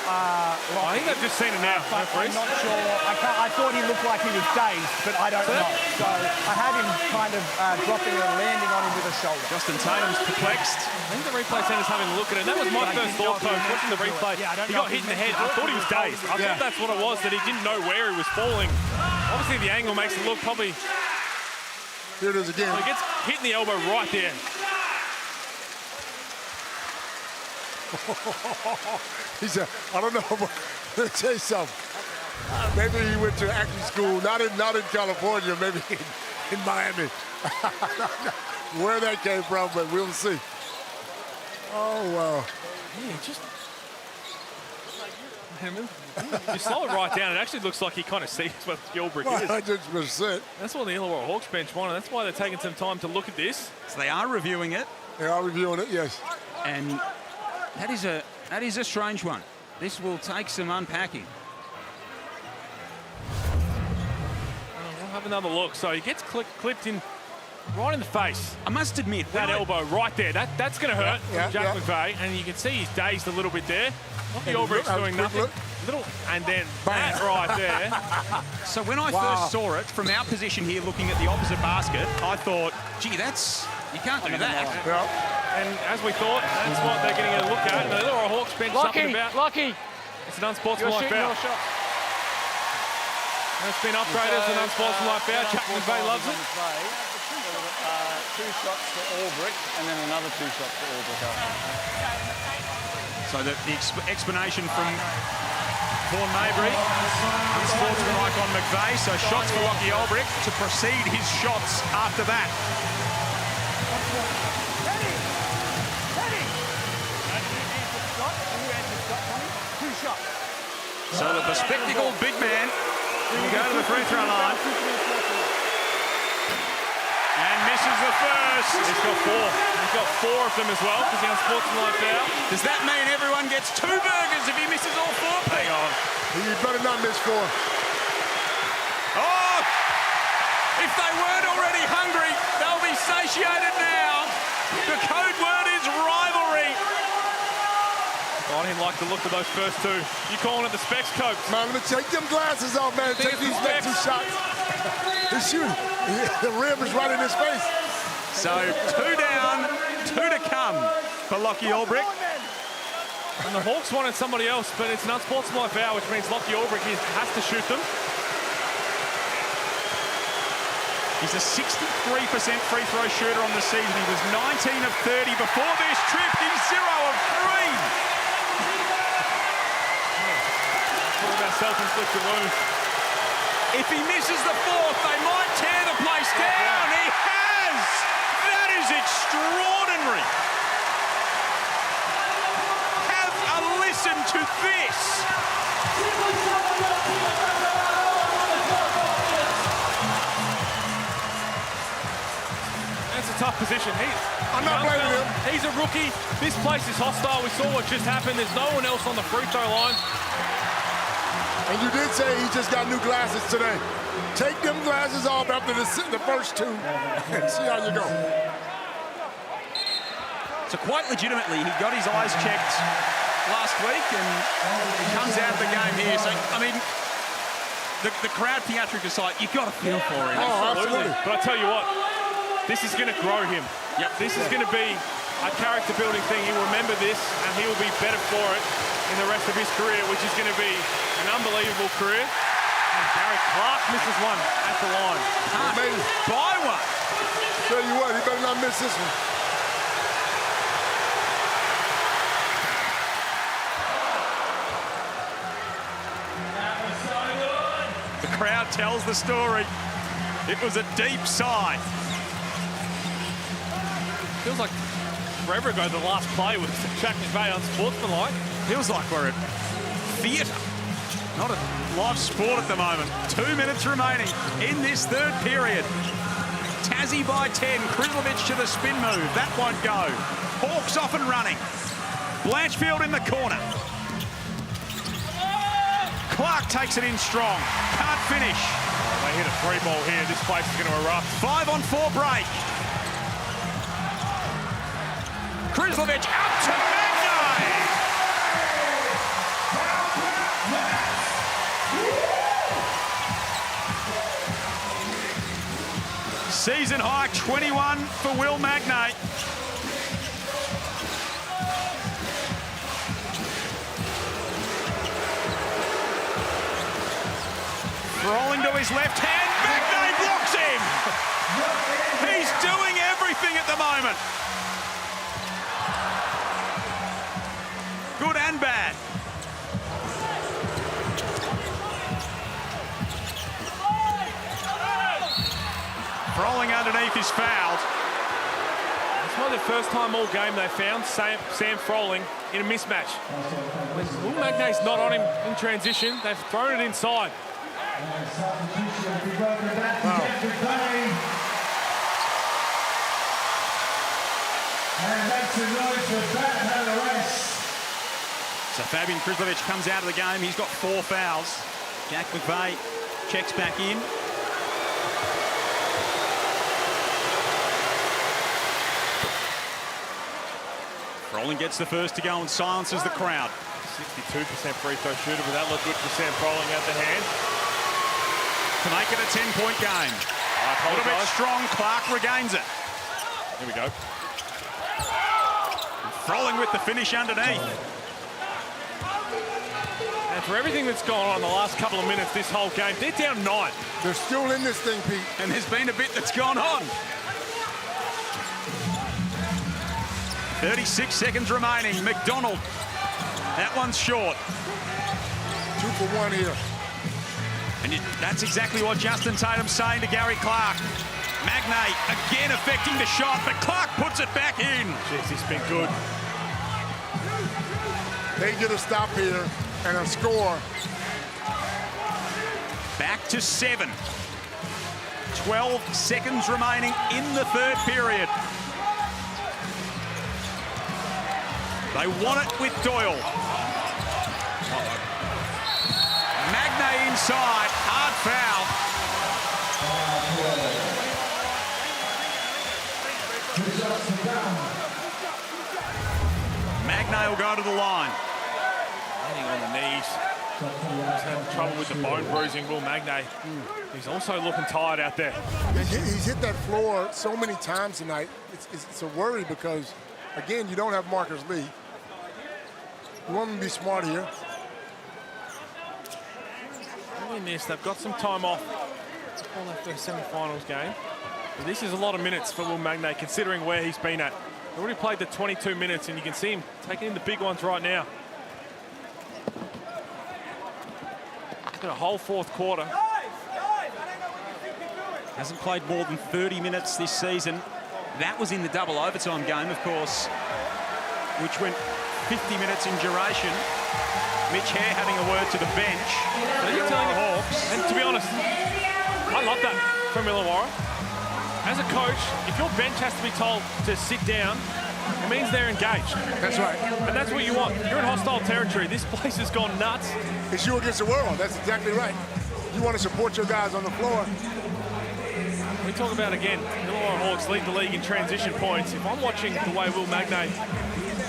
I think I've just seen it now. I'm not sure. I thought he looked like he was dazed, but I don't know. So I had him kind of dropping and landing on him with a shoulder. Justin Tatum's perplexed. I think the replay center's having a look at it. That was my first thought, Coach, watching the replay. He got hit in the head. I thought he was dazed. I thought that's what it was, that he didn't know where he was falling. Obviously, the angle makes it look probably... Here it is again. He gets hit in the elbow right there. He said, I don't know, but let me tell you something. Maybe he went to acting school, not in California, maybe in Miami. where that came from, but we'll see. Oh, wow. Yeah, just... You slow it right down. It actually looks like he kind of sees what Gilbrick is. 100%. That's what the Illawarra Hawks bench wanted. That's why they're taking some time to look at this. So they are reviewing it. They are reviewing it, yes. And that is a strange one. This will take some unpacking. We'll have another look. So he gets clipped in right in the face. I must admit, that elbow right there, that's going to hurt Jack yeah. McVeigh, and you can see he's dazed a little bit there. Lockie Ulbricht's doing nothing. And then that right there. So when I first saw it, from our position here looking at the opposite basket, I thought, gee, you can't do that. Yeah. And as we thought, that's what they're getting a look at. And the Illawarra Hawks bench something about. Lucky. It's an unsportsmanlike foul. It's been upgraded as an unsportsmanlike foul. Jack McVeigh loves it. 2 shots for Ulbricht and then another 2 shots for Ulbricht. So the explanation from Vaughan Mabry, unsportsmanlike on McVeigh, so shots for Lockie Ulbricht to precede his shots after that. So the bespectacled big man will go to the free throw line. And misses the first. He's got 4. He's got 4 of them as well because he's unsportsmanlike foul. Does that mean everyone gets 2 burgers if he misses all 4? Hang on. You better not miss 4. Oh! If they weren't already hungry, they'll be satiated now. The code word is rivalry. I didn't like the look of those first 2. You calling it the specs, Cope? Man, let me take them glasses off, man. Take these next 2 shots. He's shooting. The rim is right in his face. So 2 down, 2 to come for Lockie Ulbricht. And the Hawks wanted somebody else, but it's an unsportsmanlike foul, which means Lockie Ulbricht has to shoot them. He's a 63% free throw shooter on the season. He was 19 of 30 before this trip. He's 0 of 3. Talk about self-inflicted wounds. If he misses the 4th, they might tear the place down. He has! That is extraordinary. Have a listen to this. That's a tough position. I'm not blaming him. He's a rookie. This place is hostile. We saw what just happened. There's no one else on the free throw line. And you did say he just got new glasses today. Take them glasses off after the first 2 and see how you go. So quite legitimately, he got his eyes checked last week and he comes out of the game here. So, I mean, the crowd theatric aside, you've got to feel for him. Oh, absolutely. But I tell you what, this is going to grow him. Yep. This is going to be a character building thing. He'll remember this and he will be better for it in the rest of his career, which is going to be an unbelievable career. And Gary Clark misses one at the line. By one. Tell you what, he better not miss this one. The crowd tells the story. It was a deep sigh. Feels like forever ago the last play was Jack McVeigh unsportsmanlike. Feels like we're at theatre, not a live sport at the moment. 2 minutes remaining in this 3rd period. Tassie by 10, Krizlovic to the spin move. That won't go. Hawks off and running. Blanchfield in the corner. Clark takes it in strong. Can't finish. Oh, they hit a 3 ball here. This place is going to erupt. 5-on-4 break. Krizlovic out to Magnay. Season high 21 for Will Magnay. Rolling to his left hand, Magnay blocks him. He's doing everything at the moment. Good and bad. Rolling underneath is fouled. probably the first time all game they found Sam Froling in a mismatch. When Will Magnay's not on him in transition, they've thrown it inside. Wow. And that's a noise for that arrest. So Fabian Krislovic comes out of the game. He's got 4 fouls. Jack McVeigh checks back in. Froling gets the first to go and silences the crowd. 62% free throw shooter, but that looked good for Sam Froling out the hand. To make it a 10-point game. A little bit strong, Clark regains it. Here we go. Froling with the finish underneath. And for everything that's gone on in the last couple of minutes this whole game, they're down 9. They're still in this thing, Pete. And there's been a bit that's gone on. 36 seconds remaining. McDonald. That one's short. 2 for 1 here. And that's exactly what Justin Tatum's saying to Gary Clark. Magnay again affecting the shot, but Clark puts it back in. Jeez, he's been good. They get a stop here and a score. Back to 7. 12 seconds remaining in the third period. They want it with Doyle. Magnay inside, hard foul. Magnay will go to the line. Landing on the knees. He's having trouble with the bone bruising, Will Magnay. He's also looking tired out there. He's hit that floor so many times tonight. It's a worry because, again, you don't have Marcus Lee. You want him to be smart here. In this, they've got some time off on their first semi-finals game. But this is a lot of minutes for Will Magnay, considering where he's been at. They've already played the 22 minutes, and you can see him taking in the big ones right now. Got a whole fourth quarter. Hasn't played more than 30 minutes this season. That was in the double overtime game, of course, which went 50 minutes in duration. Mitch Hare having a word to the bench. Hawks. And to be honest, I love that from Illawarra. As a coach, if your bench has to be told to sit down, it means they're engaged. That's right. And that's what you want. You're in hostile territory. This place has gone nuts. It's you against the world. That's exactly right. You want to support your guys on the floor. We talk about, again, Illawarra Hawks lead the league in transition points. If I'm watching the way Will Magnay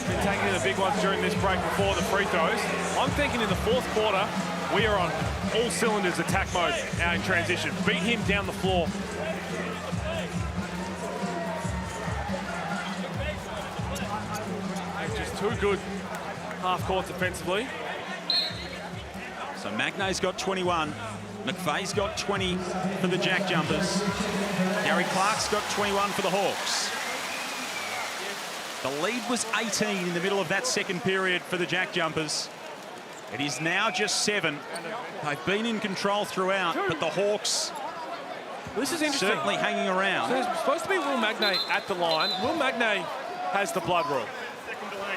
been taking in the big ones during this break before the free throws, I'm thinking in the fourth quarter, we are on all cylinders attack mode out in transition. Beat him down the floor. Just too good half court defensively. So Magnay's got 21. McVeigh's got 20 for the JackJumpers. Gary Clark's got 21 for the Hawks. The lead was 18 in the middle of that second period for the JackJumpers. It is now just 7. They've been in control throughout, but the Hawks this is interesting. Certainly hanging around. So there's supposed to be Will Magnay at the line. Will Magnay has the blood rule.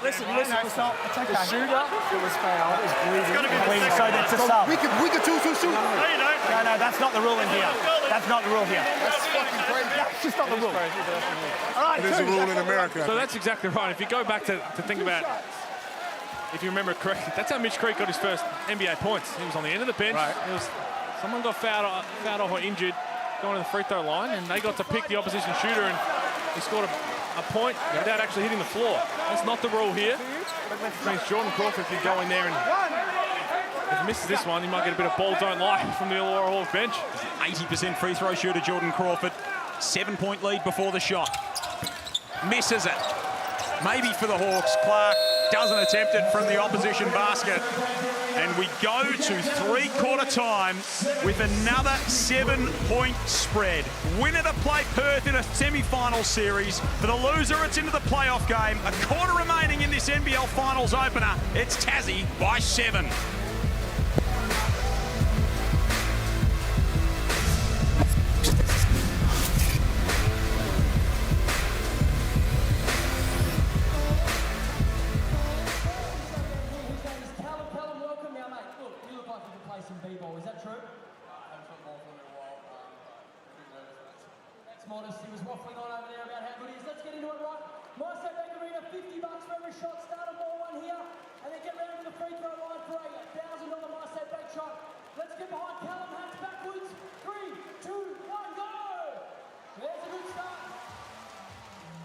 Listen, it's not. The shooter who was fouled is bleeding. So that's a sub. We could choose to shoot. No, that's not the rule in here. That's not the rule here. That's fucking crazy. That's just not the rule. All right, it is a rule in America. So that's exactly right. If you go back to think about, if you remember correctly, that's how Mitch Creek got his first NBA points. He was on the end of the bench. Right. Someone got fouled off or injured going to the free throw line, and they got to pick the opposition shooter, and he scored a point without actually hitting the floor. That's not the rule here. It means Jordan Crawford can go in there, and if he misses this one, he might get a bit of ball don't like from the Illawarra Hawks bench. 80% free throw shooter Jordan Crawford. 7-point lead before the shot. Misses it. Maybe for the Hawks. Clark doesn't attempt it from the opposition basket. And we go to three-quarter time with another 7-point spread. Winner to play Perth in a semi-final series. For the loser, it's into the playoff game. A quarter remaining in this NBL Finals opener. It's Tassie by 7. modest. He was waffling on over there about how good he is. Let's get into it, right? MyState Bank Arena, $50 for every shot. Start on ball one here, and then get round to the free throw line for a $1,000 MyState Bank shot. Let's get behind Callum Hatch backwards. 3, 2, 1, go! There's a good start.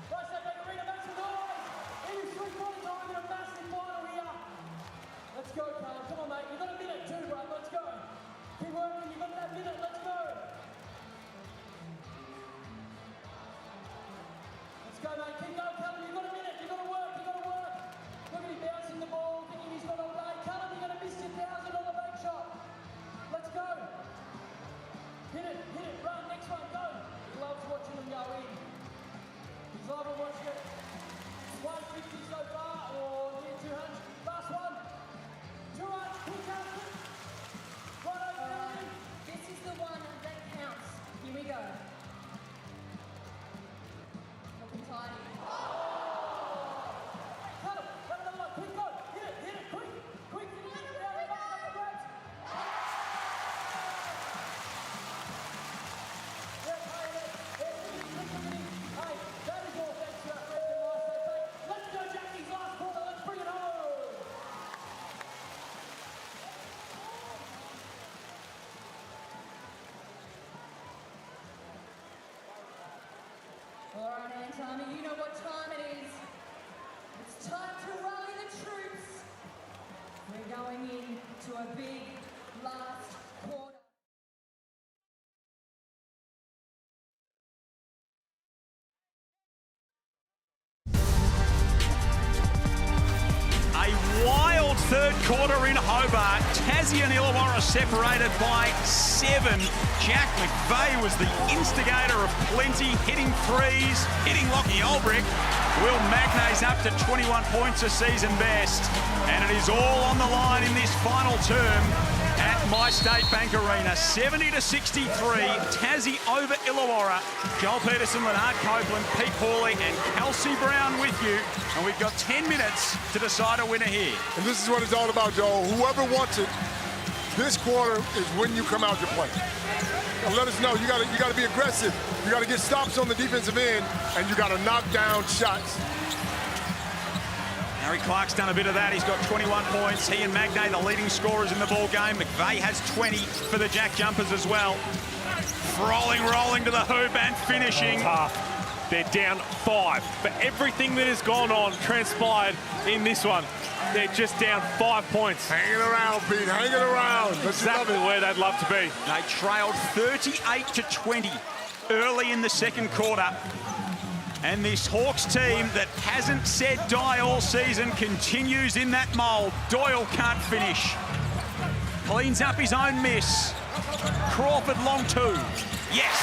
MyState Bank Arena, make some noise. It is 3/4 time in a massive final here. Let's go, Callum. Come on, mate. You've got a minute too, bro. Let's go. Keep working. You've got that minute. Let's go. Let's go, mate. Keep going, Callum. You've got a minute. You've got to work. You've got to work. Look at him bouncing the ball, thinking he's got all day. Callum, you're going to miss your $1,000 bank shot. Let's go. Hit it. Run. Next one. Go. He loves watching them go in. He's loving watching it. 150 so far, or near 200. Last one. 200. Quick counts. This is the one that counts. Here we go. Looking tidy. Cut him. Have another one. Quick go. Hit it. Quick. Finish it. Grabs. Hey, that is all thanks to our friends at MyState Bank. Let's go, Jackie's last quarter. Let's bring it home. All right, Anthony, you know what time it is. It's time to rally the troops. We're going into a big last quarter. A wild third quarter in Hobart. Tassie and Illawarra separated by 7. Jack McVeigh was the instigator of plenty, hitting threes, hitting Lockie Olbrich. Will Magnay's up to 21 points, a season best. And it is all on the line in this final term at MyState Bank Arena. 70-63, Tassie over Illawarra. Joel Peterson, Leonard Copeland, Pete Hawley and Kelsey Brown with you. And we've got 10 minutes to decide a winner here. And this is what it's all about, Joel. Whoever wants it, this quarter is when you come out to play. Now let us know. You got to be aggressive. You got to get stops on the defensive end, and you got to knock down shots. Harry Clark's done a bit of that. He's got 21 points. He and Magnay, the leading scorers in the ball game. McVeigh has 20 for the JackJumpers as well. Rolling to the hoop and finishing. Tough. They're down 5. But everything that has gone on transpired in this one. They're just down 5 points. Hanging around, Pete. Hanging around. Exactly where they'd love to be. They trailed 38-20 early in the second quarter. And this Hawks team that hasn't said die all season continues in that mould. Doyle can't finish. Cleans up his own miss. Crawford long 2. Yes.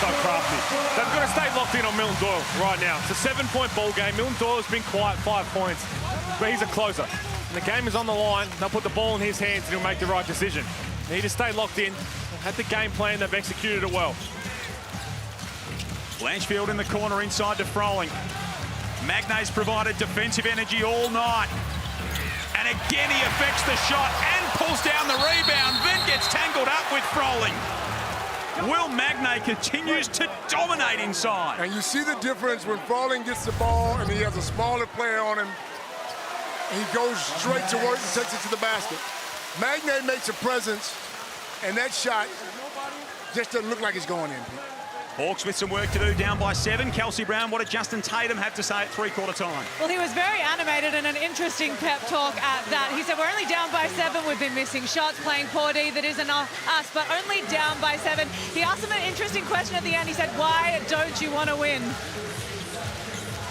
So crafty. They've got to stay locked in on Milton Doyle right now. It's a 7-point ball game. Milton Doyle has been quiet 5 points, but he's a closer. And the game is on the line. They'll put the ball in his hands and he'll make the right decision. They need to stay locked in. They've had the game plan. They've executed it well. Blanchfield in the corner inside to Froling. Magnay's provided defensive energy all night. And again he affects the shot and pulls down the rebound, then gets tangled up with Froling. Will Magnay continues to dominate inside. And you see the difference when Froling gets the ball and he has a smaller player on him. And he goes straight to work and takes it to the basket. Magnay makes a presence, and that shot just doesn't look like it's going in, Pete. Hawks with some work to do, down by 7. Kelsey Brown, what did Justin Tatum have to say at three-quarter time? Well, he was very animated and an interesting pep talk at that. He said, we're only down by 7. We've been missing shots, playing poor D. That isn't us, but only down by 7. He asked him an interesting question at the end. He said, why don't you want to win?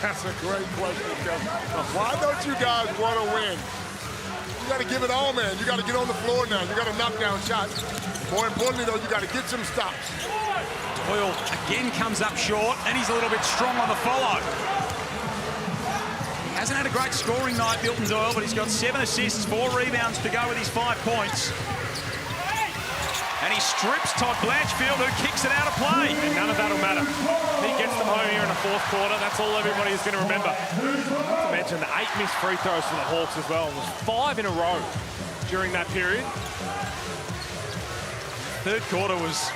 That's a great question, Kelsey. Why don't you guys want to win? You got to give it all, man. You got to get on the floor now. You got to knock down shots. More importantly, though, you got to get some stops. Doyle again comes up short, and he's a little bit strong on the follow. He hasn't had a great scoring night, Milton Doyle, but he's got 7 assists, 4 rebounds to go with his 5 points. And he strips Todd Blanchfield, who kicks it out of play. And none of that will matter. He gets them home here in the fourth quarter. That's all everybody is going to remember. Not to mention the 8 missed free throws for the Hawks as well. It was 5 in a row during that period. Third quarter was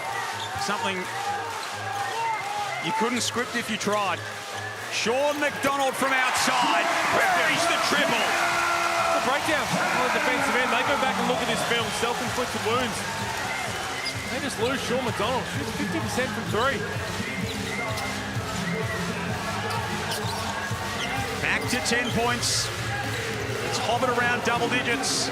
something You couldn't script if you tried. Sean McDonald from outside buries the triple. The breakdown on the defensive end. They go back and look at this film. Self-inflicted wounds. They just lose Sean McDonald. Shoots 50% from three. Back to 10 points. It's hovered around double digits.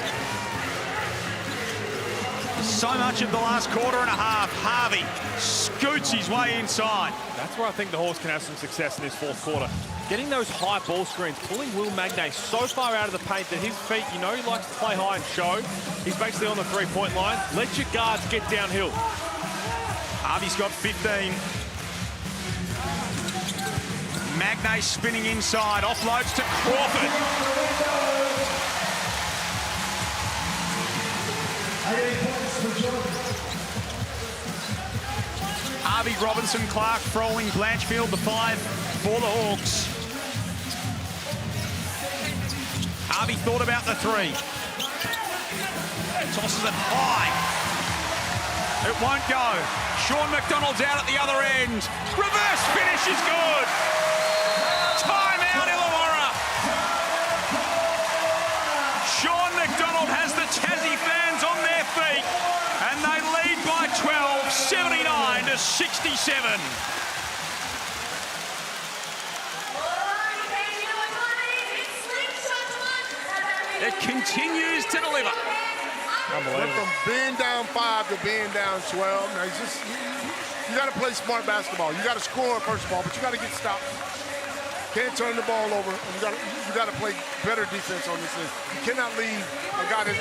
So much of the last quarter and a half. Harvey scoots his way inside. That's where I think the Hawks can have some success in this fourth quarter. Getting those high ball screens, pulling Will Magnay so far out of the paint that his feet, you know, he likes to play high and show. He's basically on the three-point line. Let your guards get downhill. Harvey's got 15. Magnay spinning inside, offloads to Crawford. Harvey, Robinson, Clark, Froling, Blanchfield, the 5 for the Hawks. Harvey thought about the 3. Tosses it high. It won't go. Sean McDonald's out at the other end. Reverse finish is good. Timeout, Illawarra. Sean McDonald has the Tassie fans on their feet, and they lead by 12, 79-67. It continues to deliver. Went from being down 5 to being down 12. Now it's just, you got to play smart basketball. You got to score first of all, but you got to get stopped. Can't turn the ball over. And you got to play better defense on this end. You cannot leave a guy that's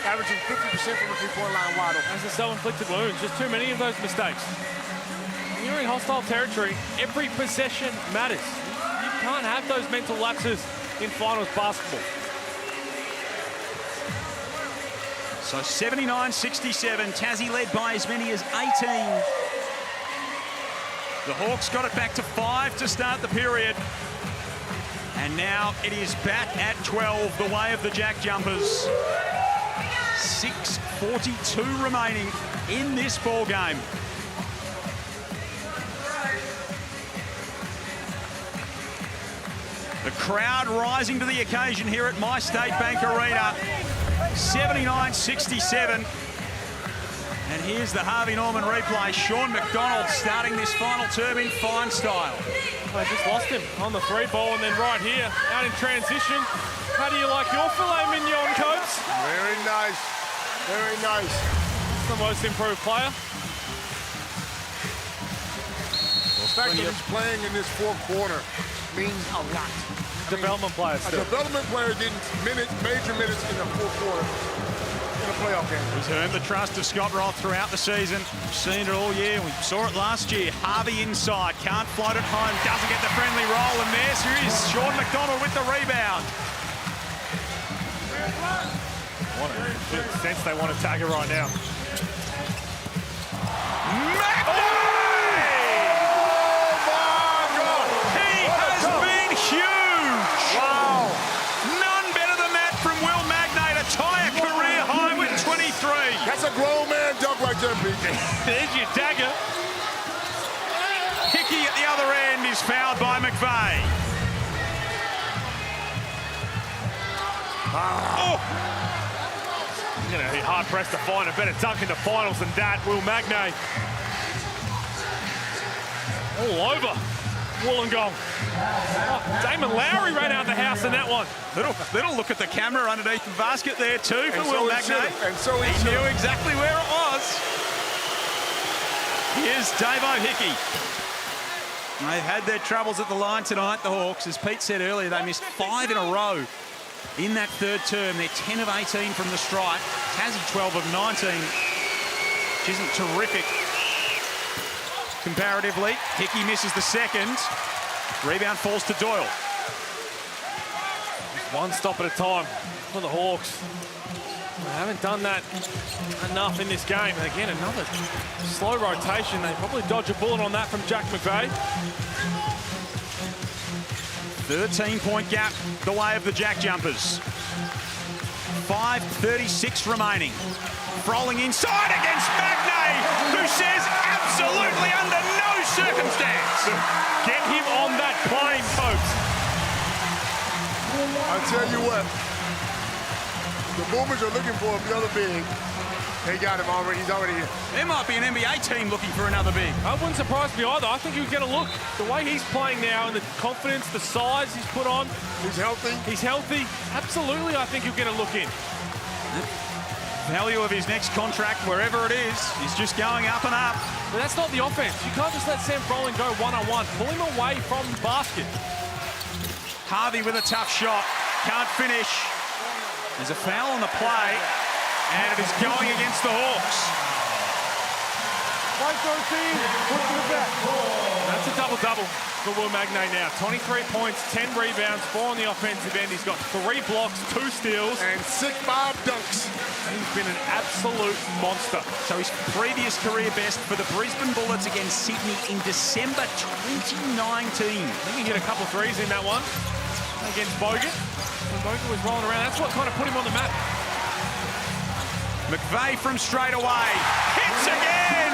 averaging 50% from the three-point line wide open. That's a self-inflicted wounds. Just too many of those mistakes. When you're in hostile territory, every possession matters. You can't have those mental lapses in finals basketball. So 79-67, Tassie led by as many as 18. The Hawks got it back to 5 to start the period. And now it is back at 12, the way of the JackJumpers. 6:42 remaining in this ball game. The crowd rising to the occasion here at My State Bank Arena. 79-67. And here's the Harvey Norman replay. Sean McDonald starting this final term in fine style. They just lost him on the 3-ball, and then right here, out in transition. How do you like your filet mignon, Coach? Very nice. Very nice. He's the most improved player. The fact that he's playing in this fourth quarter means a lot. Development players. A development player getting major minutes in the fourth quarter in a playoff game. He's earned the trust of Scott Roth throughout the season. We've seen it all year. We saw it last year. Harvey inside, can't float it home, doesn't get the friendly roll, and there's Sean McDonald with the rebound. What a sense they want to tag her right now. That's a grown man dunk right there, PJ. There's your dagger. Hickey at the other end is fouled by McVeigh. Oh! You're going to be hard-pressed to find a better dunk in the finals than that. Will Magnay. All over Wollongong. Oh, Damon Lowry ran out the house in that one. Little look at the camera underneath the basket there too for Will Magnay. And so he knew exactly where it was. Here's Davo Hickey. They've had their troubles at the line tonight, the Hawks. As Pete said earlier, they missed 5 in a row in that third term. They're 10 of 18 from the strike. Tassie 12 of 19, which isn't terrific comparatively. Hickey misses the second. Rebound falls to Doyle. One stop at a time for the Hawks. They haven't done that enough in this game. And again, another slow rotation. They probably dodge a bullet on that from Jack McVeigh. 13-point gap the way of the JackJumpers. 5:36 remaining. Froling inside against Magnay, who says absolutely under no circumstance. The tell you what, the Boomers are looking for another big. They got him already. He's already here. There might be an NBA team looking for another big. That wouldn't surprise me either. I think he'll get a look. The way he's playing now and the confidence, the size he's put on. He's healthy. He's healthy. Absolutely, I think he'll get a look in. Value of his next contract, wherever it is just going up and up. But that's not the offense. You can't just let Sam Froling go one-on-one. Pull him away from the basket. Harvey with a tough shot. Can't finish. There's a foul on the play. And it is going against the Hawks. White 13, put to the back. That's a double-double for Will Magnay now. 23 points, 10 rebounds, 4 on the offensive end. He's got 3 blocks, 2 steals. And 5 dunks. He's been an absolute monster. So his previous career best for the Brisbane Bullets against Sydney in December 2019. I think he hit a couple of threes in that one against Bogut. When Bogut was rolling around, that's what kind of put him on the map. McVeigh from straight away. Hits again!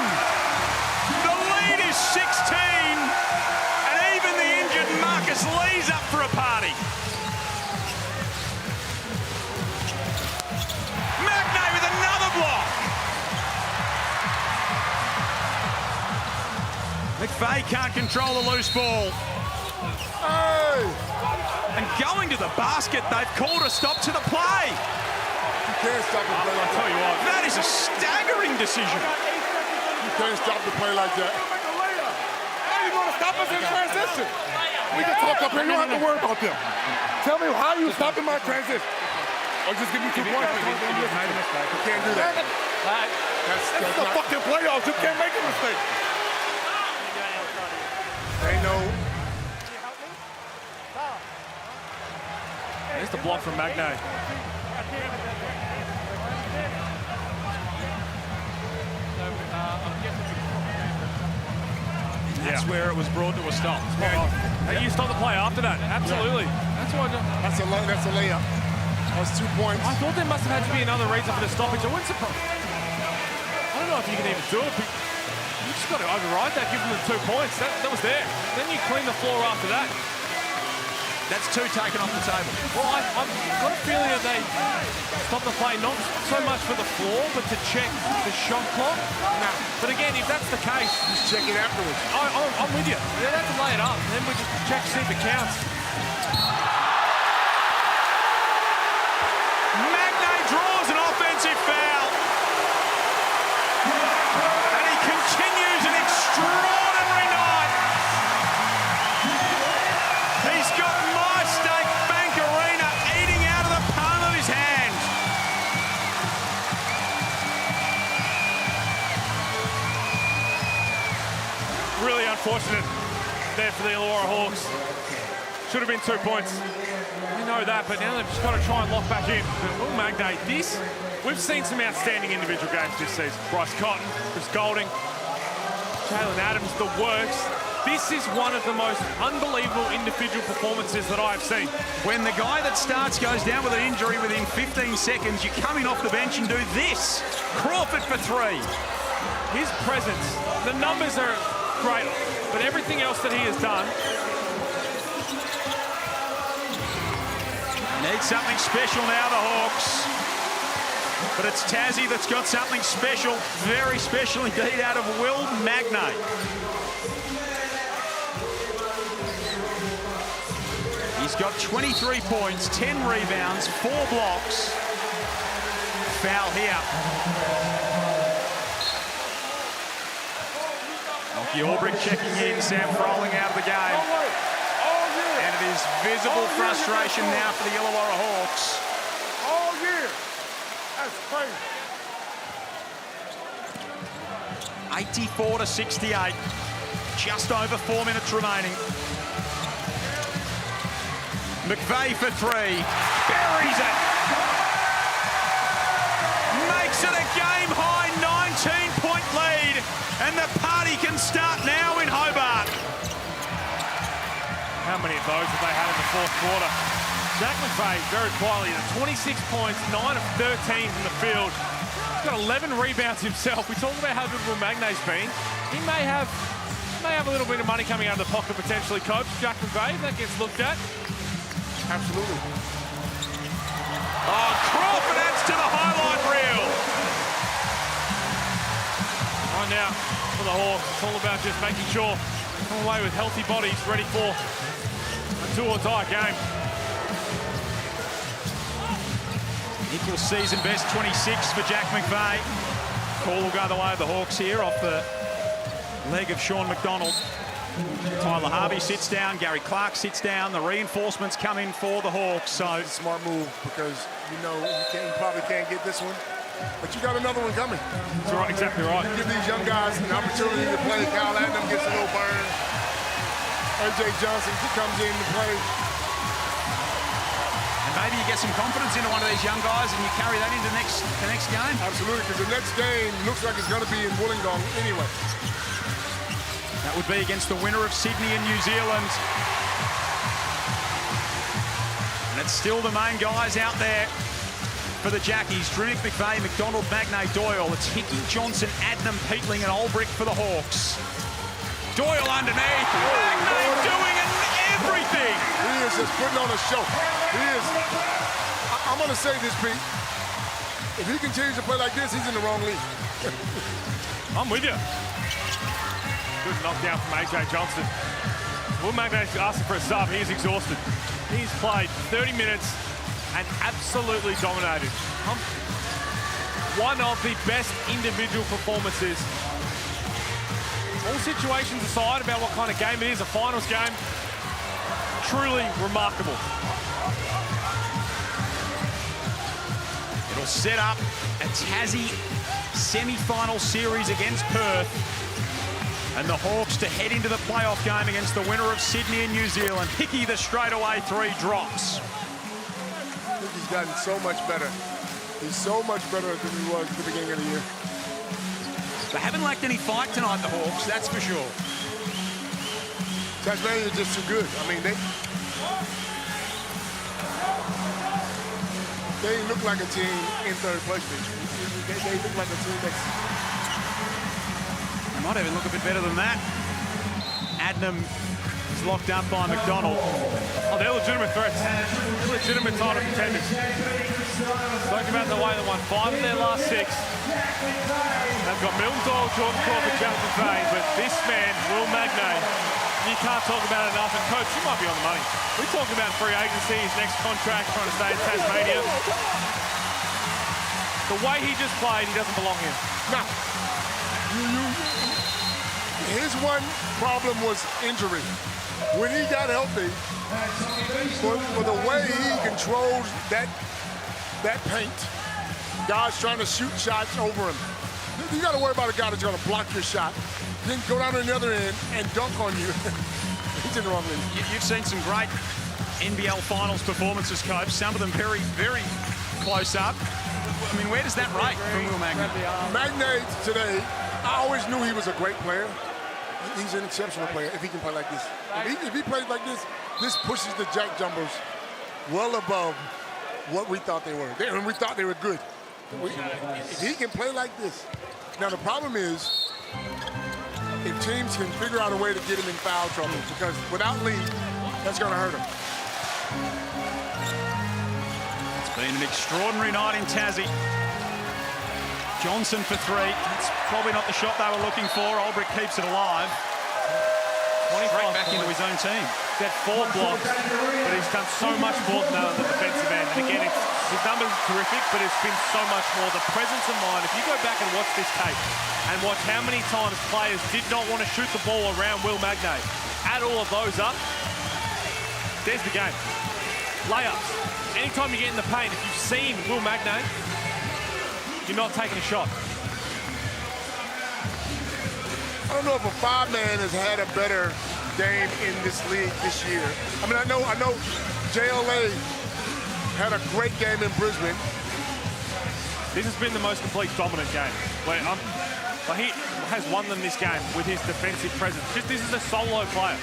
The lead is 16. And even the injured Marcus Lee's up for a party. Magnay with another block. McVeigh can't control the loose ball. Hey! And going to the basket, they've called a stop to the play. You can't stop the play like that. I'll tell you what. That is a staggering decision. You can't stop the play like that. How are you going to stop us in transition? We can talk up here. You don't have to worry about them. Tell me how you stopping my transition. Or just give me 2 points. You can't do that. That's the fucking playoffs. You can't make a mistake. They know. There's the block from Magnay. That's where it was brought to a stop. Hey, you stop the play after that. Absolutely. Yeah. That's a layup. That's 2 points. I thought there must have had to be another reason for the stoppage. I wouldn't surprise. I don't know if you can even do it, but you just got to override that, give them the 2 points. That was there. Then you clean the floor after that. That's 2 taken off the table. Well, I've got a feeling that they stopped the play not so much for the floor, but to check the shot clock. Nah. But again, if that's the case, just check it afterwards. I'm with you. They have to lay it up, and then we just check, see if it counts. Magnay draws an offensive foul. And he continues an extraordinary night. He's got My State Bank Arena eating out of the palm of his hand. Really unfortunate there for the Illawarra Hawks. Should have been 2 points. We know that, but now they've just got to try and lock back in. Will Magnay, we've seen some outstanding individual games this season. Bryce Cotton, Chris Golding, Jalen Adams, the works. This is one of the most unbelievable individual performances that I've seen. When the guy that starts goes down with an injury within 15 seconds, you come in off the bench and do this. Crawford for 3. His presence, the numbers are great, but everything else that he has done. Need something special now, the Hawks. But it's Tassie that's got something special, very special indeed, out of Will Magnay. He's got 23 points, 10 rebounds, 4 blocks. Foul here. Lockie Albrecht checking in, Sam Froling out of the game. And it is visible frustration now for the Illawarra Hawks. All year. That's crazy. 84-68. Just over 4 minutes remaining. McVeigh for 3. Buries it. Makes it a game-high 19-point lead. And the party can start now in Hobart. How many of those have they had in the fourth quarter? Jack McVeigh, very quietly, 26 points, 9 of 13 from the field. He's got 11 rebounds himself. We talk about how good Will Magnay's been. He may have a little bit of money coming out of the pocket potentially, Coach. Jack McVeigh, that gets looked at. Absolutely. Oh, Crawford adds to the highlight reel. Right now, for the Hawks, it's all about just making sure they come away with healthy bodies ready for a do-or-die game. Equal season best 26 for Jack McVeigh. Call will go the way of the Hawks here off the leg of Sean McDonald. Tyler Harvey sits down, Gary Clark sits down. The reinforcements come in for the Hawks. So smart move, because you know you probably can't get this one, but you got another one coming. That's right, exactly right. Give these young guys an opportunity to play. Kyle Adnam gets a little burn. AJ Johnson comes in to play. And maybe you get some confidence into one of these young guys and you carry that into the next game. Absolutely, because the next game looks like it's going to be in Wollongong anyway. That would be against the winner of Sydney and New Zealand. And it's still the main guys out there for the Jackies. Drinick, McVeigh, McDonald, Magnay, Doyle. It's Hickey, Johnson, Adnam, Peatling and Olbrich for the Hawks. Doyle underneath. Magnay doing everything. He is just putting on a show. He is. I'm going to say this, Pete. If he continues to play like this, he's in the wrong league. I'm with you. Good knockdown from AJ Johnson. Will Magnay asking for a sub. He is exhausted. He's played 30 minutes and absolutely dominated. One of the best individual performances. All situations aside about what kind of game it is, a finals game, truly remarkable. It'll set up a Tassie semi-final series against Perth. And the Hawks to head into the playoff game against the winner of Sydney and New Zealand. Hickey, the straightaway 3 drops. I think he's gotten so much better. He's so much better than he was at the beginning of the year. They haven't lacked any fight tonight, the Hawks, that's for sure. Tasmania is just too good. I mean, they look like a team in third place. They look like a team that's... Might even look a bit better than that. Adnam is locked up by McDonald. Oh, they're legitimate threats. Legitimate title contenders. Spoke about the way they won 5 of their last 6. They've got Milton, Doyle, Jordan Crawford, Jack McVeigh, but this man, Will Magnay, you can't talk about it enough. And coach, you might be on the money. We're talking about free agency, his next contract, trying to stay in Tasmania. The way he just played, he doesn't belong here. No. His one problem was injury. When he got healthy, for the way he controls that paint, guys trying to shoot shots over him. You got to worry about a guy that's going to block your shot, then go down to the other end and dunk on you. He's in the wrong league. You've seen some great NBL Finals performances, Coach. Some of them very, very close up. I mean, where does that rate from Will Magnay? Magnay today, I always knew he was a great player. He's an exceptional player if he can play like this. If he plays like this, this pushes the JackJumpers well above what we thought they were. And we thought they were good. If he can play like this. Now, the problem is if teams can figure out a way to get him in foul trouble, because without Lee, that's going to hurt him. It's been an extraordinary night in Tassie. Johnson for 3. That's probably not the shot they were looking for. Olbrich keeps it alive. Straight back into his own team. He's had 4 blocks, but he's done so much more than that on the defensive end. And again, his numbers are terrific, but it's been so much more. The presence of mind, if you go back and watch this tape and watch how many times players did not want to shoot the ball around Will Magnay, add all of those up, there's the game. Layups. Anytime you get in the paint, if you've seen Will Magnay, you're not taking a shot. I don't know if a 5-man has had a better game in this league this year. I mean, I know JLA had a great game in Brisbane. This has been the most complete dominant game. He has won them this game with his defensive presence. This is a solo player.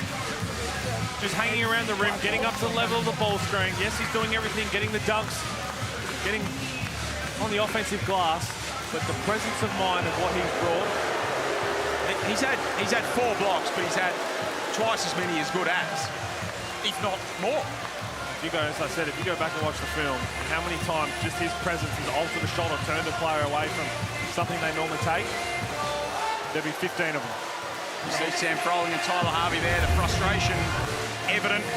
Just hanging around the rim, getting up to the level of the ball screen. Yes, he's doing everything, getting the dunks, getting on the offensive glass, but the presence of mind of what he's brought. He's had 4 blocks, but he's had twice as many as good as, if not more. If you go, as I said, if you go back and watch the film, how many times just his presence has altered a shot or turned a player away from something they normally take? There'd be 15 of them. You see Sam Froling and Tyler Harvey there, the frustration evident.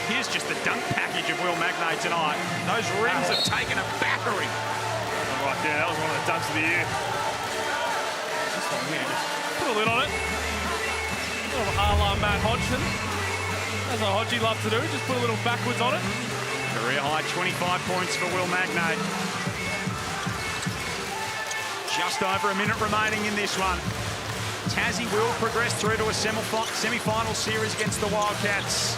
Here's just the dunk package of Will Magnay tonight. Those rims have taken a battering. Right there, that was one of the dunks of the year. This one here, just put a lid on it. A little a la Matt Hodgson. That's what Hodgie loves to do, just put a little backwards on it. Career high 25 points for Will Magnay. Just over a minute remaining in this one. Tassie will progress through to a semi-final series against the Wildcats.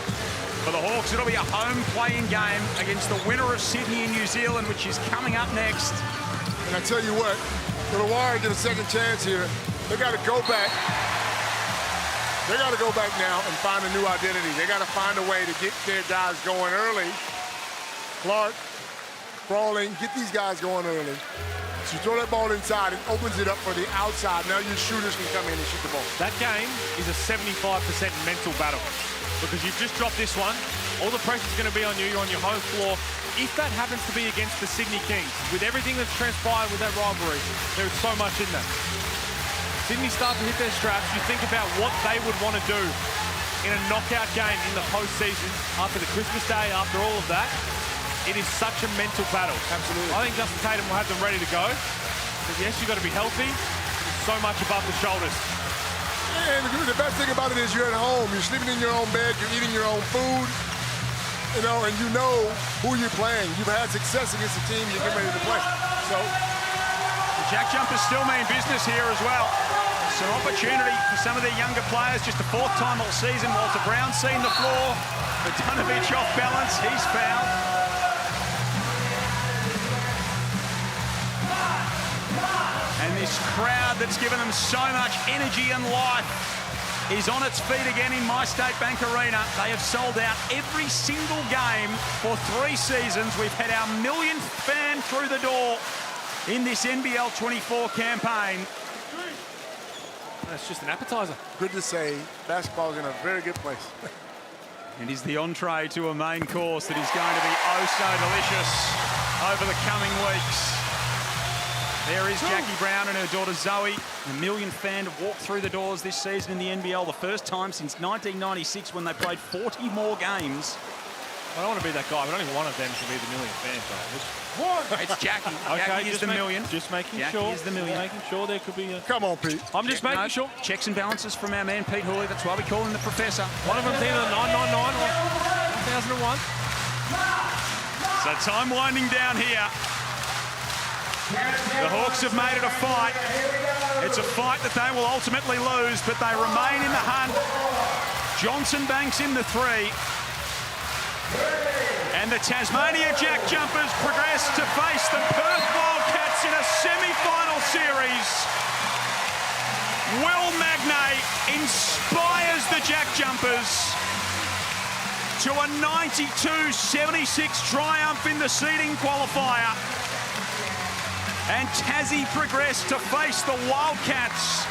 For the Hawks, it'll be a home playing game against the winner of Sydney and New Zealand, which is coming up next. And I tell you what, Illawarra get a second chance here. They got to go back. They got to go back now and find a new identity. They got to find a way to get their guys going early. Clark, Crawling, get these guys going early. So you throw that ball inside, it opens it up for the outside. Now your shooters can come in and shoot the ball. That game is a 75% mental battle because you've just dropped this one. All the pressure's going to be on you. You're on your home floor. If that happens to be against the Sydney Kings, with everything that's transpired with that rivalry, there's so much in that. Sydney start to hit their straps. You think about what they would want to do in a knockout game in the postseason after the Christmas Day, after all of that. It is such a mental battle. Absolutely. I think Justin Tatum will have them ready to go. But yes, you've got to be healthy. There's so much above the shoulders. And the best thing about it is you're at home. You're sleeping in your own bed. You're eating your own food. You know, and you know who you're playing. You've had success against the team you're getting ready to play. So the JackJumpers still mean business here as well. Some opportunity for some of their younger players. Just the fourth time all season. Walter Brown seen the floor. Bogdanovic off balance. He's fouled. And this crowd that's given them so much energy and life is on its feet again in My State Bank Arena. They have sold out every single game for 3 seasons. We've had our millionth fan through the door in this NBL24 campaign. That's just an appetizer. Good to say, basketball's in a very good place. It is the entree to a main course that is going to be oh so delicious over the coming weeks. There is Jackie Brown and her daughter Zoe, the millionth fan to walk through the doors this season in the NBL, the first time since 1996 when they played 40 more games. I don't want to be that guy, but only one of them should be the millionth fan. It's Jackie. Okay, Jackie is the million. Just making Jackie sure. is the million. Making sure there could be a... Come on, Pete. I'm just making sure. Checks and balances from our man Pete Hooley. That's why we call him the Professor. One of them's either 999 or 1001. So time winding down here. The Hawks have made it a fight. It's a fight that they will ultimately lose, but they remain in the hunt. Johnson banks in the 3. And the Tasmania JackJumpers progress to face the Perth Wildcats in a semi-final series. Will Magnay inspires the JackJumpers to a 92-76 triumph in the seeding qualifier. And Tassie progressed to face the Wildcats.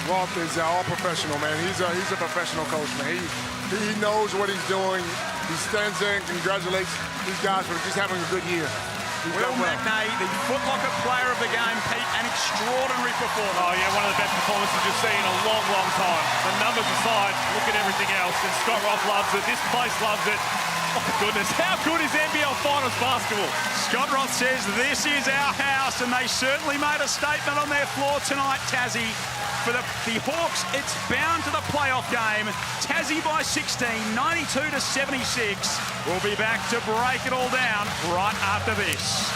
Walt is all professional, man. He's a professional coach, man. He knows what he's doing. He stands there and congratulates these guys for just having a good year. Will Magnay, the footlocker player of the game, Pete, an extraordinary performance. Oh, yeah, one of the best performances you've seen in a long, long time. The numbers aside, look at everything else. And Scott Roth loves it. This place loves it. Oh, my goodness. How good is NBL Finals basketball? Scott Roth says this is our house, and they certainly made a statement on their floor tonight, Tassie. For the Hawks, it's bound to the playoff game. Tassie by 16, 92-76. We'll be back to break it all down right after this.